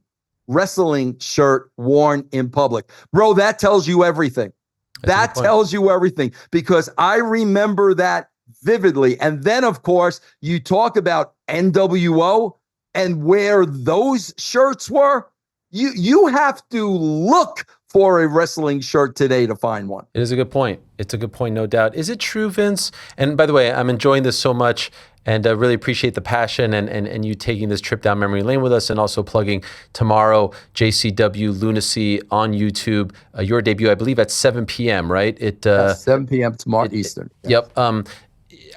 wrestling shirt worn in public. Bro, that tells you everything. That tells you everything, because I remember that vividly. And then, of course, you talk about NWO and where those shirts were. You have to look for a wrestling shirt today to find one. It is a good point. It's a good point, no doubt. Is it true, Vince? And by the way, I'm enjoying this so much, and I really appreciate the passion and you taking this trip down memory lane with us, and also plugging tomorrow, JCW Lunacy on YouTube, your debut, I believe, at 7 p.m., right? 7 p.m. tomorrow Eastern. Yep.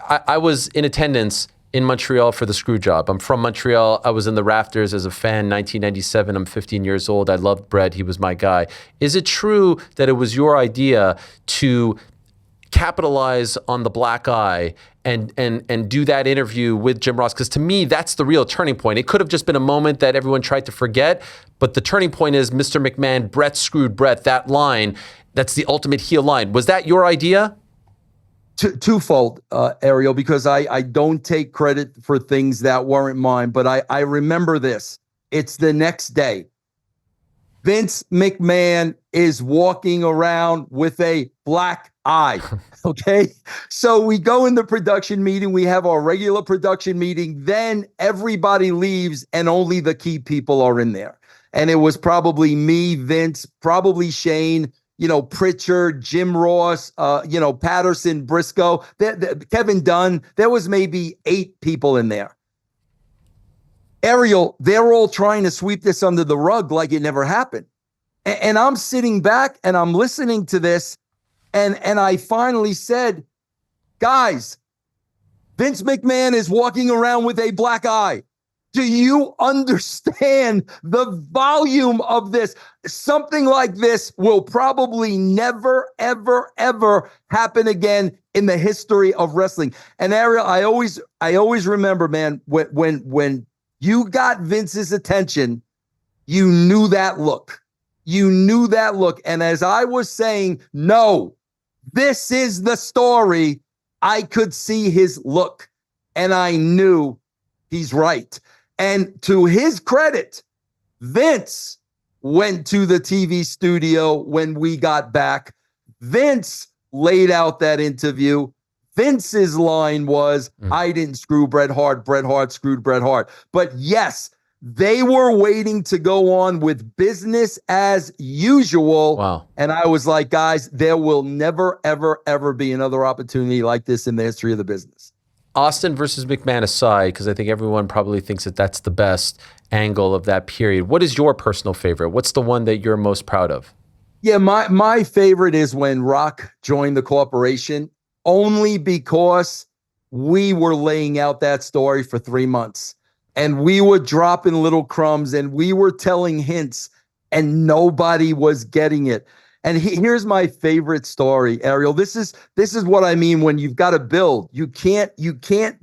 I was in attendance in Montreal for the screw job. I'm from Montreal. I was in the rafters as a fan, 1997. I'm 15 years old. I loved Brett. He was my guy. Is it true that it was your idea to capitalize on the black eye and do that interview with Jim Ross? Because to me, that's the real turning point. It could have just been a moment that everyone tried to forget, but the turning point is Mr. McMahon, Brett screwed Brett, that line. That's the ultimate heel line. Was that your idea? Twofold, Ariel, because I don't take credit for things that weren't mine, but I remember this. It's the next day. Vince McMahon is walking around with a black eye. Okay. So we go in the production meeting. We have our regular production meeting. Then everybody leaves and only the key people are in there. And it was probably me, Vince, probably Shane, Pritchard, Jim Ross, Patterson, Briscoe, Kevin Dunn. There was maybe 8 people in there. Ariel, they're all trying to sweep this under the rug like it never happened. And I'm sitting back and I'm listening to this. And I finally said, guys, Vince McMahon is walking around with a black eye. Do you understand the volume of this? Something like this will probably never, ever, ever happen again in the history of wrestling. And Ariel, I always remember, man, when you got Vince's attention, you knew that look. You knew that look. And as I was saying, no, this is the story, I could see his look. And I knew he's right. And to his credit, Vince went to the TV studio when we got back. Vince laid out that interview. Vince's line was, I didn't screw Bret Hart. Bret Hart screwed Bret Hart. But yes, they were waiting to go on with business as usual. Wow. And I was like, guys, there will never, ever, ever be another opportunity like this in the history of the business. Austin versus McMahon aside, because I think everyone probably thinks that that's the best angle of that period. What is your personal favorite? What's the one that you're most proud of? Yeah, my favorite is when Rock joined the corporation, only because we were laying out that story for 3 months. And we were dropping little crumbs and we were telling hints and nobody was getting it. And here's my favorite story, Ariel. This is what I mean when you've got to build. You can't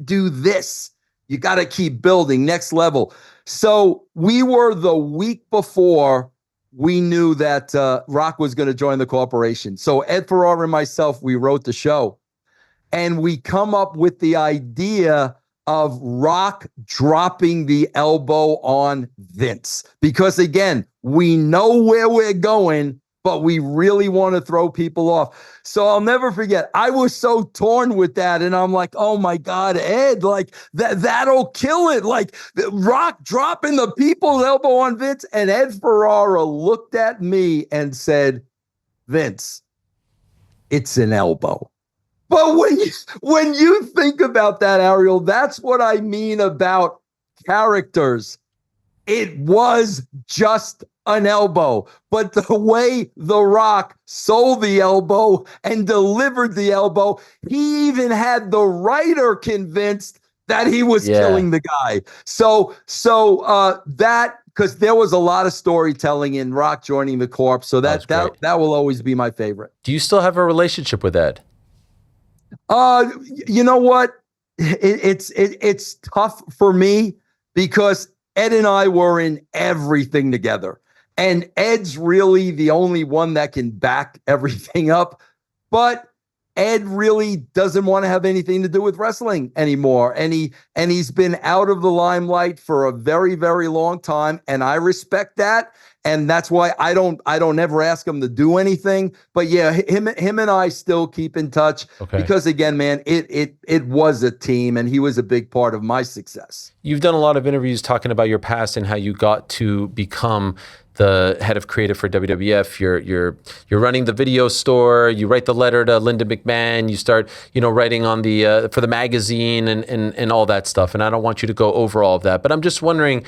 do this. You got to keep building, next level. So we were the week before we knew that Rock was going to join the corporation. So Ed Ferrara and myself, we wrote the show. And we come up with the idea of Rock dropping the elbow on Vince. Because again, we know where we're going, but we really want to throw people off. So I'll never forget. I was so torn with that. And I'm like, oh my God, Ed, like that'll kill it. Like Rock dropping the people's elbow on Vince. And Ed Ferrara looked at me and said, Vince, it's an elbow. But when you think about that, Ariel, that's what I mean about characters. It was just an elbow, but the way The Rock sold the elbow and delivered the elbow, he even had the writer convinced that he was killing the guy. So that, because there was a lot of storytelling in Rock joining the corp, so that will always be my favorite. Do you still have a relationship with Ed? You know what? It's tough for me because Ed and I were in everything together. And Ed's really the only one that can back everything up. But Ed really doesn't want to have anything to do with wrestling anymore. And he's been out of the limelight for a very, very long time. And I respect that. And that's why I don't ever ask him to do anything. But yeah, him and I still keep in touch. Okay. Because again, man, it was a team, and he was a big part of my success. You've done a lot of interviews talking about your past and how you got to become the head of creative for WWF. You're running the video store. You write the letter to Linda McMahon. You start, writing on the for the magazine and all that stuff. And I don't want you to go over all of that, but I'm just wondering,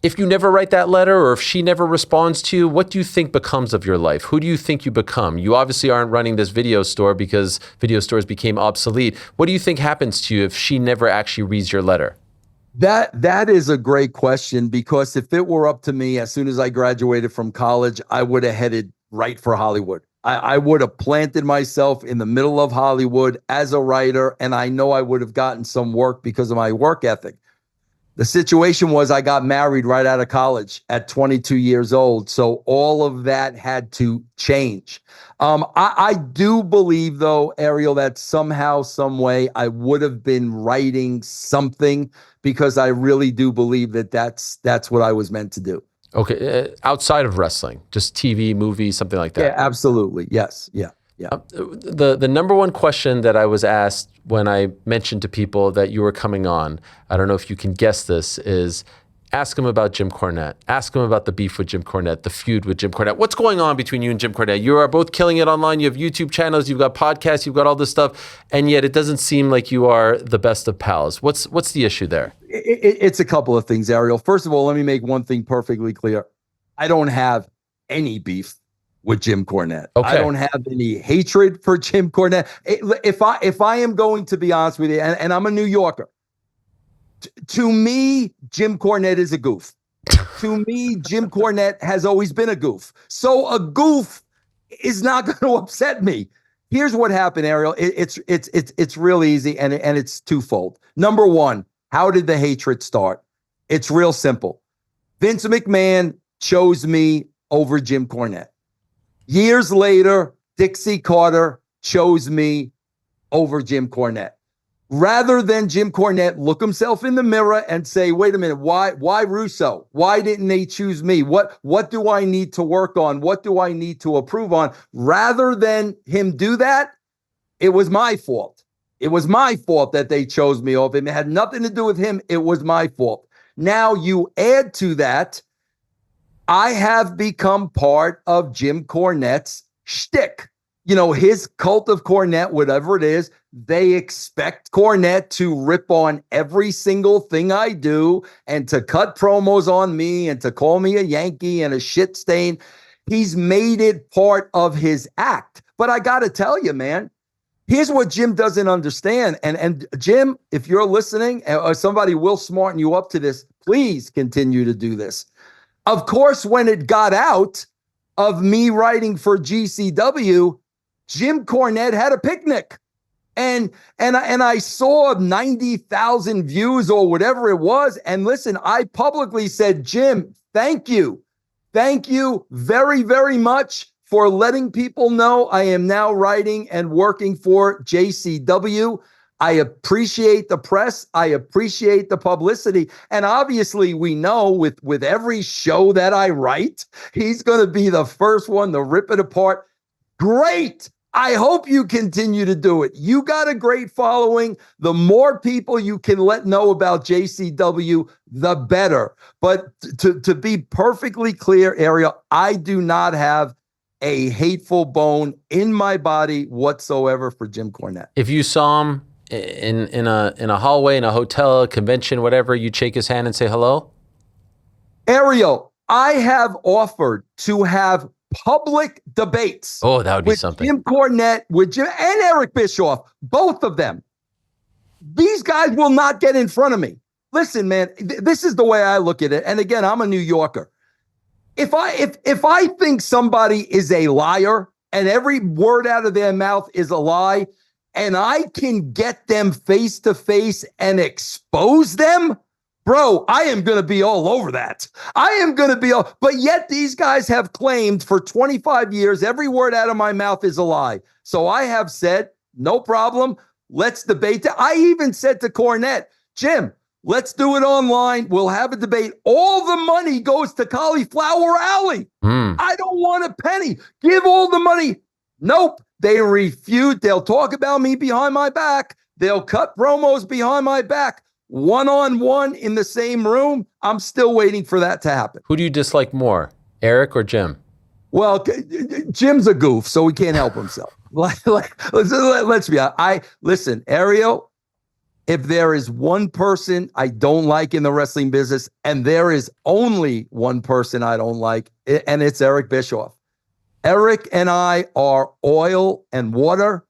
if you never write that letter, or if she never responds to you, what do you think becomes of your life? Who do you think you become? You obviously aren't running this video store because video stores became obsolete. What do you think happens to you if she never actually reads your letter? That is a great question, because if it were up to me, as soon as I graduated from college, I would have headed right for Hollywood. I would have planted myself in the middle of Hollywood as a writer, and I know I would have gotten some work because of my work ethic. The situation was I got married right out of college at 22 years old. So all of that had to change. I do believe, though, Ariel, that somehow, some way I would have been writing something, because I really do believe that that's what I was meant to do. Okay. Outside of wrestling, just TV, movies, something like that. Yeah, absolutely. Yes. Yeah. Yeah. The number one question that I was asked when I mentioned to people that you were coming on, I don't know if you can guess this, is ask them about Jim Cornette. Ask them about the beef with Jim Cornette, the feud with Jim Cornette. What's going on between you and Jim Cornette? You are both killing it online. You have YouTube channels, you've got podcasts, you've got all this stuff, and yet it doesn't seem like you are the best of pals. What's the issue there? It's a couple of things, Ariel. First of all, let me make one thing perfectly clear. I don't have any beef with Jim Cornette. Okay. I don't have any hatred for Jim Cornette. If I am going to be honest with you, and I'm a New Yorker, to me, Jim Cornette is a goof. To me, Jim Cornette has always been a goof. So a goof is not going to upset me. Here's what happened, Ariel. It's real easy, and it's twofold. Number one, how did the hatred start? It's real simple. Vince McMahon chose me over Jim Cornette. Years later, Dixie Carter chose me over Jim Cornette. Rather than Jim Cornette look himself in the mirror and say, wait a minute, why Russo? Why didn't they choose me? What do I need to work on? What do I need to improve on? Rather than him do that, it was my fault. It was my fault that they chose me over him. It had nothing to do with him. It was my fault. Now you add to that, I have become part of Jim Cornette's shtick. His cult of Cornette, whatever it is, they expect Cornette to rip on every single thing I do and to cut promos on me and to call me a Yankee and a shit stain. He's made it part of his act. But I got to tell you, man, here's what Jim doesn't understand. And Jim, if you're listening, or somebody will smarten you up to this, please continue to do this. Of course, when it got out of me writing for GCW, Jim Cornette had a picnic. And I saw 90,000 views or whatever it was. And listen, I publicly said, Jim, thank you. Thank you very, very much for letting people know I am now writing and working for JCW. I appreciate the press. I appreciate the publicity. And obviously, we know with every show that I write, he's going to be the first one to rip it apart. Great. I hope you continue to do it. You got a great following. The more people you can let know about JCW, the better. But to be perfectly clear, Ariel, I do not have a hateful bone in my body whatsoever for Jim Cornette. If you saw him in a hallway, in a hotel, a convention, whatever, you'd shake his hand and say hello? Ariel, I have offered to have public debates. Oh, that would be something. Jim Cornette, with Jim and Eric Bischoff, both of them. These guys will not get in front of me. Listen, man, this is the way I look at it. And again, I'm a New Yorker. If I think somebody is a liar and every word out of their mouth is a lie, and I can get them face to face and expose them, Bro, I am going to be all over that. I am going to be all, but yet these guys have claimed for 25 years, every word out of my mouth is a lie. So I have said, no problem. Let's debate that. I even said to Cornette, Jim, let's do it online. We'll have a debate. All the money goes to Cauliflower Alley. I don't want a penny. Give all the money. Nope. They refute. They'll talk about me behind my back. They'll cut promos behind my back. One-on-one in the same room. I'm still waiting for that to happen. Who do you dislike more, Eric or Jim? Well, Jim's a goof, so he can't help himself. Let's be honest. Listen, Ariel, if there is one person I don't like in the wrestling business, and there is only one person I don't like, and it's Eric Bischoff. Eric and I are oil and water.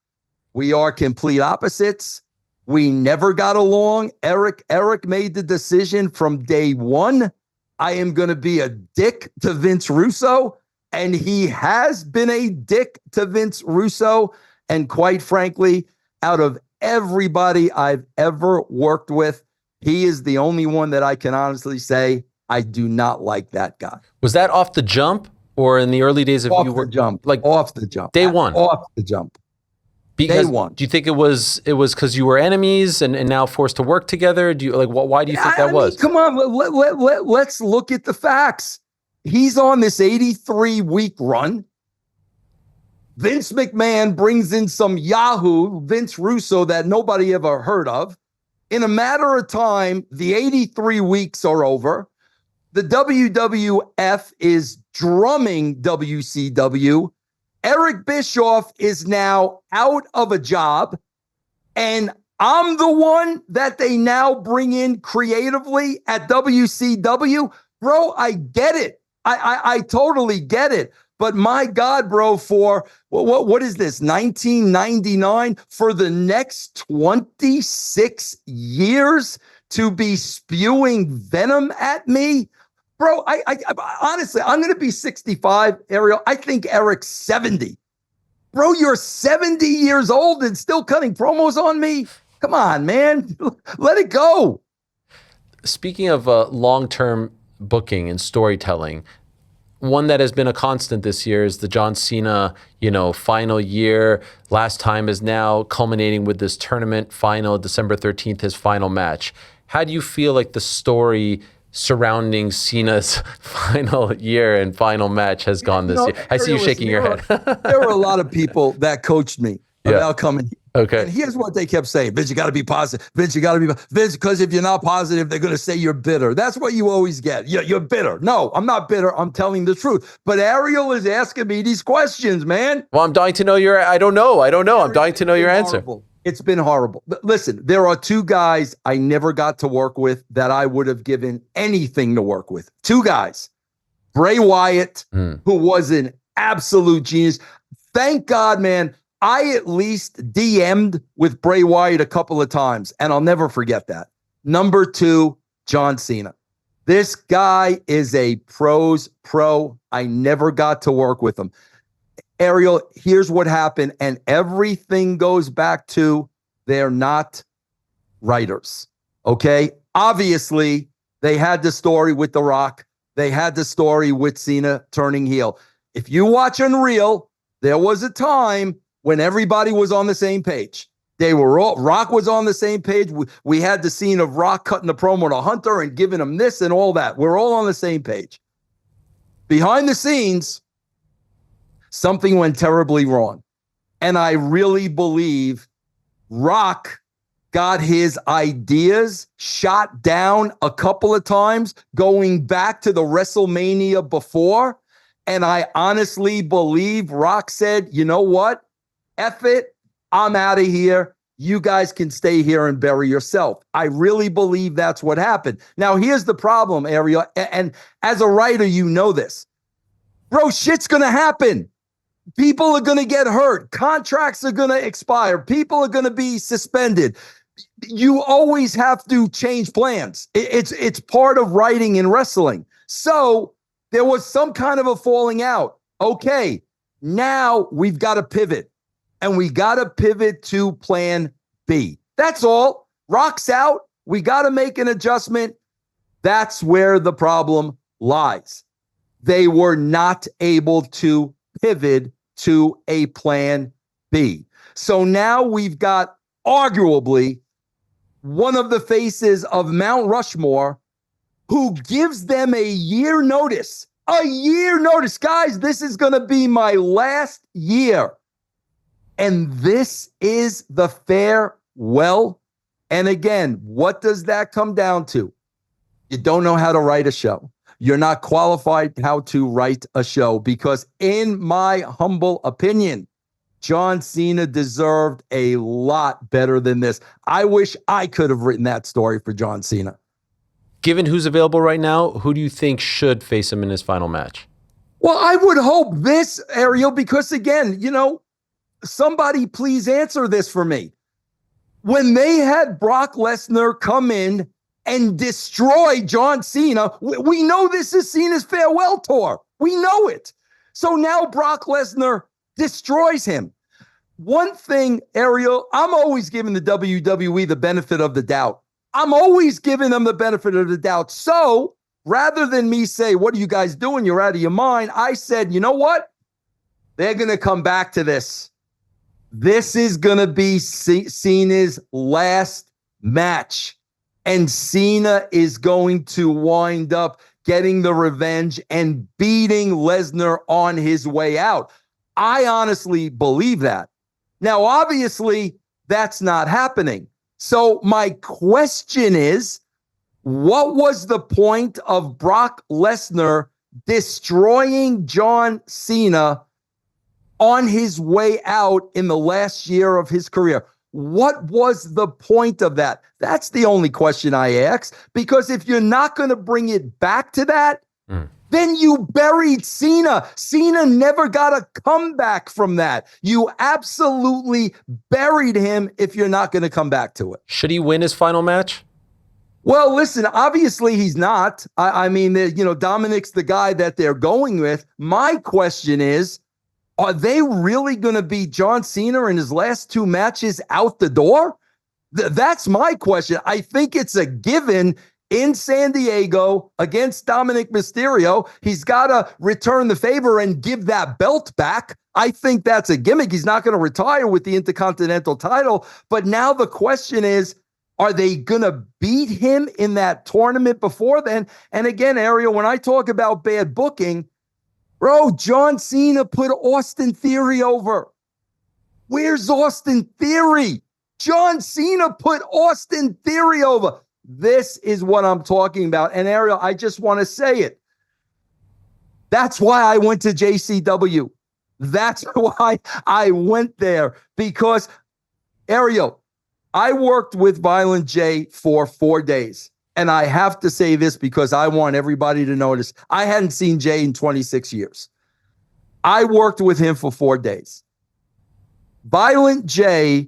We are complete opposites. We never got along. Eric made the decision from day one. I am going to be a dick to Vince Russo, and he has been a dick to Vince Russo. And quite frankly, out of everybody I've ever worked with, he is the only one that I can honestly say I do not like that guy. Was that off the jump or in the early days of you were jump? Like off the jump. Day one. Off the jump. Because, Day one. Do you think it was because you were enemies and now forced to work together? Do you why do you think that was? Come on, let's look at the facts. He's on this 83-week run. Vince McMahon brings in some Yahoo, Vince Russo, that nobody ever heard of. In a matter of time, the 83 weeks are over. The WWF is drumming WCW. Eric Bischoff is now out of a job, and I'm the one that they now bring in creatively at WCW. Bro, I get it. I totally get it. But my God, bro, for what is this, 1999? For the next 26 years to be spewing venom at me? Bro, I honestly, I'm going to be 65, Ariel. I think Eric's 70. Bro, you're 70 years old and still cutting promos on me? Come on, man. Let it go. Speaking of long-term booking and storytelling, one that has been a constant this year is the John Cena, final year. Last time is now culminating with this tournament final, December 13th, his final match. How do you feel like the story surrounding Cena's final year and final match has gone this year? I see you shaking your head. There were a lot of people that coached me about coming. Okay. And here's what they kept saying. Vince, you got to be positive. Vince, you got to be Vince, because if you're not positive, they're going to say you're bitter. That's what you always get. You're bitter. No, I'm not bitter. I'm telling the truth. But Ariel is asking me these questions, man. Well, I'm dying to know I don't know. I'm dying to know your answer. It's been horrible. But listen, there are two guys I never got to work with that I would have given anything to work with. Two guys. Bray Wyatt, who was an absolute genius. Thank God, man. I at least DM'd with Bray Wyatt a couple of times, and I'll never forget that. Number two, John Cena. This guy is a pro's pro. I never got to work with him. Ariel, here's what happened, and everything goes back to they're not writers, okay? Obviously, they had the story with The Rock. They had the story with Cena turning heel. If you watch Unreal, there was a time when everybody was on the same page. Rock was on the same page. We had the scene of Rock cutting the promo to Hunter and giving him this and all that. We're all on the same page. Behind the scenes, something went terribly wrong. And I really believe Rock got his ideas shot down a couple of times going back to the WrestleMania before. And I honestly believe Rock said, you know what? F it. I'm out of here. You guys can stay here and bury yourself. I really believe that's what happened. Now, here's the problem, Ariel. And as a writer, you know this. Bro, shit's going to happen. People are going to get hurt. Contracts are going to expire. People are going to be suspended. You always have to change plans. It's part of writing and wrestling. So there was some kind of a falling out. Okay, now we've got to pivot. And we got to pivot to plan B. That's all. Rock's out. We got to make an adjustment. That's where the problem lies. They were not able to pivot to a plan B. So now we've got arguably one of the faces of Mount Rushmore who gives them a year notice. A year notice. Guys, this is going to be my last year. And this is the farewell. And again, what does that come down to? You don't know how to write a show. You're not qualified how to write a show because, in my humble opinion, John Cena deserved a lot better than this. I wish I could have written that story for John Cena. Given who's available right now, who do you think should face him in his final match? Well, I would hope this, Ariel, because again, somebody please answer this for me. When they had Brock Lesnar come in and destroy John Cena, we know this is Cena's farewell tour. We know it. So now Brock Lesnar destroys him. One thing, Ariel, I'm always giving the WWE the benefit of the doubt. I'm always giving them the benefit of the doubt. So rather than me say, what are you guys doing? You're out of your mind. I said, you know what? They're going to come back to this. This is going to be Cena's last match. And Cena is going to wind up getting the revenge and beating Lesnar on his way out. I honestly believe that. Now, obviously, that's not happening. So my question is, what was the point of Brock Lesnar destroying John Cena on his way out in the last year of his career? What was the point of that? That's the only question I ask, because if you're not going to bring it back to that, then you buried Cena. Cena never got a comeback from that. You absolutely buried him if you're not going to come back to it. Should he win his final match? Well, listen, obviously he's not. I mean, Dominic's the guy that they're going with. My question is, are they really going to be John Cena in his last two matches out the door? That's my question. I think it's a given in San Diego against Dominic Mysterio. He's got to return the favor and give that belt back. I think that's a gimmick. He's not going to retire with the Intercontinental title. But now the question is, are they going to beat him in that tournament before then? And again, Ariel, when I talk about bad booking, bro, John Cena put Austin Theory over. Where's Austin Theory? John Cena put Austin Theory over. This is what I'm talking about. And Ariel, I just want to say it. That's why I went to JCW. That's why I went there. Because, Ariel, I worked with Violent J for 4 days. And I have to say this because I want everybody to notice. I hadn't seen Jay in 26 years. I worked with him for 4 days. Violent J,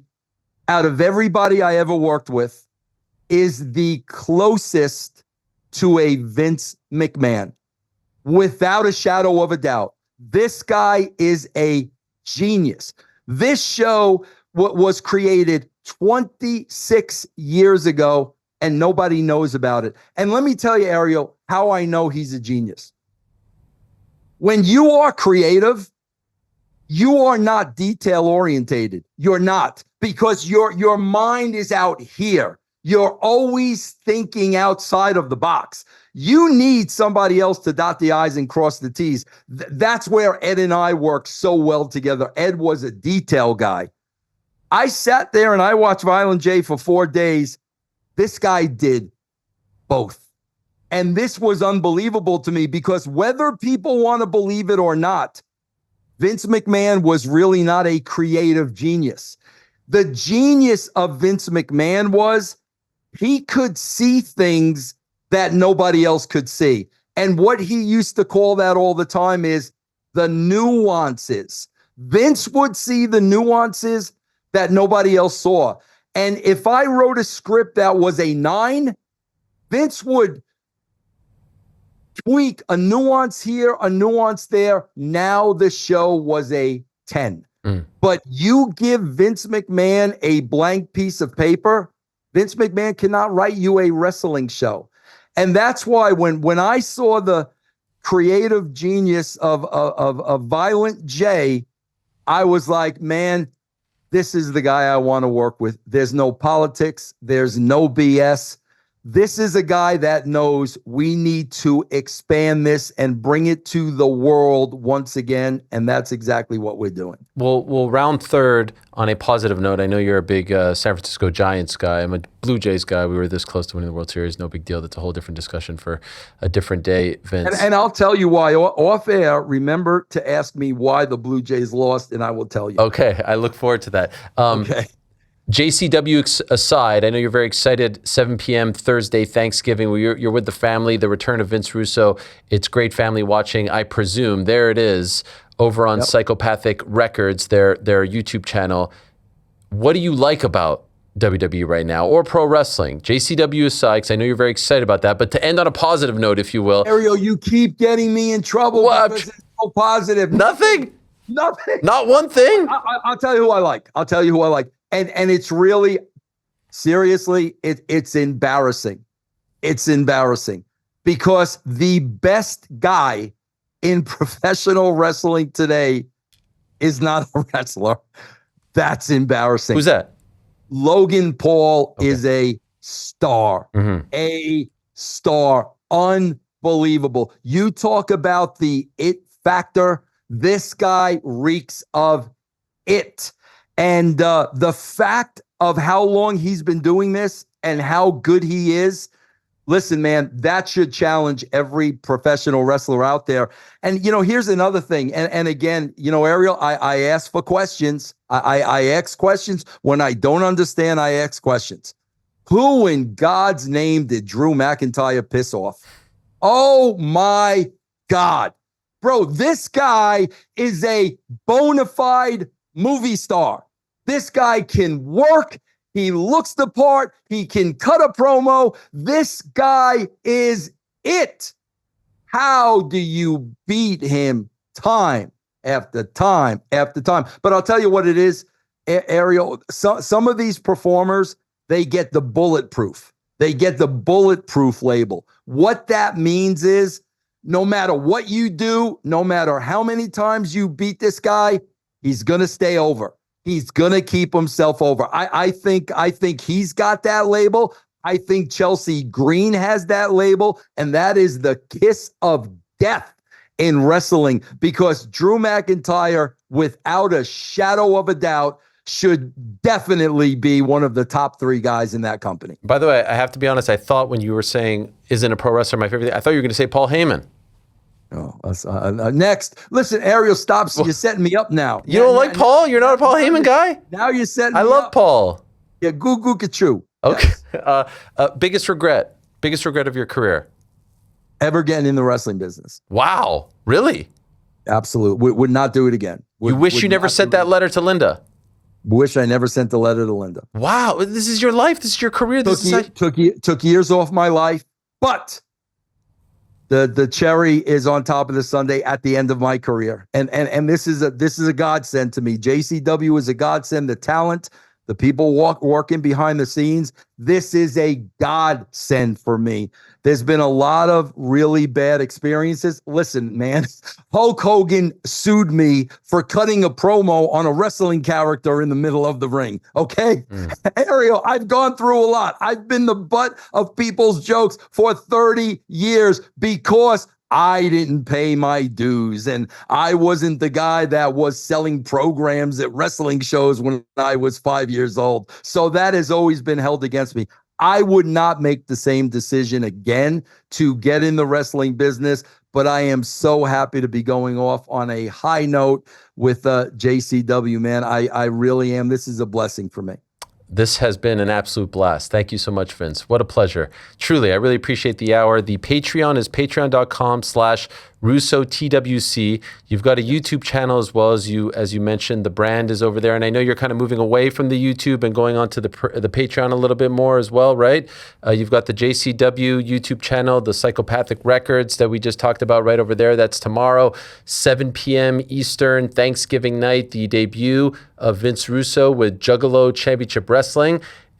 out of everybody I ever worked with, is the closest to a Vince McMahon, without a shadow of a doubt. This guy is a genius. This show was created 26 years ago, and nobody knows about it. And let me tell you, Ariel, how I know he's a genius. When you are creative, you are not detail-orientated. You're not, because your mind is out here. You're always thinking outside of the box. You need somebody else to dot the I's and cross the T's. That's where Ed and I worked so well together. Ed was a detail guy. I sat there and I watched Violent J for 4 days. This guy did both. And this was unbelievable to me because whether people want to believe it or not, Vince McMahon was really not a creative genius. The genius of Vince McMahon was he could see things that nobody else could see. And what he used to call that all the time is the nuances. Vince would see the nuances that nobody else saw. And if I wrote a script that was a 9, Vince would tweak a nuance here, a nuance there. Now the show was a 10. But you give Vince McMahon a blank piece of paper, Vince McMahon cannot write you a wrestling show. And that's why when I saw the creative genius of Violent J, I was like, man, this is the guy I want to work with. There's no politics. There's no BS. This is a guy that knows we need to expand this and bring it to the world once again. And that's exactly what we're doing. We'll round third on a positive note. I know you're a big San Francisco Giants guy. I'm a Blue Jays guy. We were this close to winning the World Series. No big deal. That's a whole different discussion for a different day, Vince. And I'll tell you why. Off air, remember to ask me why the Blue Jays lost, and I will tell you. Okay. I look forward to that. Okay. JCW aside, I know you're very excited. 7 p.m. Thursday, Thanksgiving. You're with the family. The return of Vince Russo. It's great family watching. I presume there it is over on Psychopathic Records, their YouTube channel. What do you like about WWE right now, or pro wrestling? JCW aside, because I know you're very excited about that. But to end on a positive note, if you will, Ariel, you keep getting me in trouble because it's so positive. Nothing. Nothing. Not one thing. I'll tell you who I like. And it's really, seriously, it's embarrassing. It's embarrassing because the best guy in professional wrestling today is not a wrestler. That's embarrassing. Who's that? Logan Paul is a star. A star. Unbelievable. You talk about the it factor. This guy reeks of it. And the fact of how long he's been doing this and how good he is, listen, man, that should challenge every professional wrestler out there. And, here's another thing. And again, Ariel, I ask for questions. I ask questions. When I don't understand, I ask questions. Who in God's name did Drew McIntyre piss off? Oh, my God. Bro, this guy is a bona fide movie star. This guy can work. He looks the part. He can cut a promo. This guy is it. How do you beat him time after time after time? But I'll tell you what it is, Ariel. Some of these performers, they get the bulletproof. They get the bulletproof label. What that means is no matter what you do, no matter how many times you beat this guy, he's going to stay over. He's going to keep himself over. I think he's got that label. I think Chelsea Green has that label, and that is the kiss of death in wrestling because Drew McIntyre, without a shadow of a doubt, should definitely be one of the top 3 guys in that company. By the way, I have to be honest. I thought when you were saying, isn't a pro wrestler my favorite thing? I thought you were going to say Paul Heyman. Oh, next. Listen, Ariel, stop. You're setting me up now. You don't like Paul? You're not a Paul Heyman guy? Now you're setting me up. I love Paul. Yeah, goo ka-choo. Okay. Yes. Biggest regret of your career? Ever getting in the wrestling business. Wow. Really? Absolutely. Would not do it again. You wish you never sent that letter to Linda? Wish I never sent the letter to Linda. Wow. This is your life. This is your career. Took years off my life, but the cherry is on top of the sundae at the end of my career. And this is a godsend to me. JCW is a godsend. The talent, the people working behind the scenes. This is a godsend for me. There's been a lot of really bad experiences. Listen, man, Hulk Hogan sued me for cutting a promo on a wrestling character in the middle of the ring. Okay? Ariel, I've gone through a lot. I've been the butt of people's jokes for 30 years because I didn't pay my dues, and I wasn't the guy that was selling programs at wrestling shows when I was 5 years old. So that has always been held against me. I would not make the same decision again to get in the wrestling business, but I am so happy to be going off on a high note with JCW, man. I really am. This is a blessing for me. This has been an absolute blast. Thank you so much, Vince. What a pleasure. Truly, I really appreciate the hour. The Patreon is patreon.com/RussoTWC. You've got a YouTube channel as well, as you mentioned. The brand is over there. And I know you're kind of moving away from the YouTube and going on to the Patreon a little bit more as well, right? You've got the JCW YouTube channel, the Psychopathic Records that we just talked about right over there. That's tomorrow, 7 p.m. Eastern, Thanksgiving night, the debut of Vince Russo with Juggalo Championship Wrestling.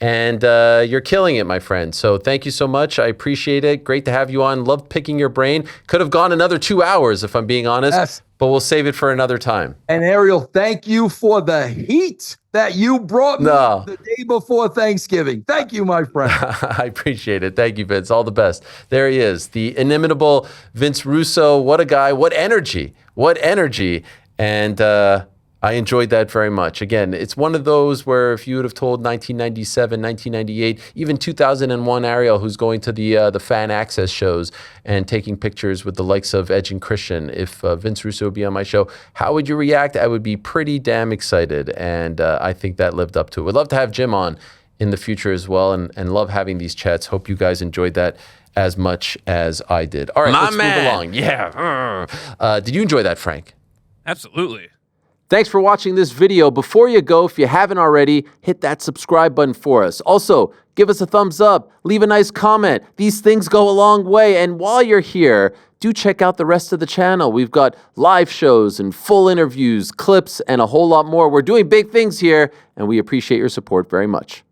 And you're killing it, my friend. So thank you so much. I appreciate it. Great to have you on. Love picking your brain. Could have gone another 2 hours, if I'm being honest. Yes. But we'll save it for another time. And Ariel, thank you for the heat that you brought me the day before Thanksgiving. Thank you, my friend. I appreciate it. Thank you, Vince. All the best. There he is, the inimitable Vince Russo. What a guy. What energy. What energy. And I enjoyed that very much. Again, it's one of those where if you would have told 1997, 1998, even 2001 Ariel, who's going to the fan access shows and taking pictures with the likes of Edge and Christian, if Vince Russo would be on my show, how would you react? I would be pretty damn excited, and I think that lived up to it. Would love to have Jim on in the future as well, and love having these chats. Hope you guys enjoyed that as much as I did. All right, let's move along. Yeah. Did you enjoy that, Frank? Absolutely. Thanks for watching this video. Before you go, if you haven't already, hit that subscribe button for us. Also, give us a thumbs up, leave a nice comment. These things go a long way. And while you're here, do check out the rest of the channel. We've got live shows and full interviews, clips, and a whole lot more. We're doing big things here, and we appreciate your support very much.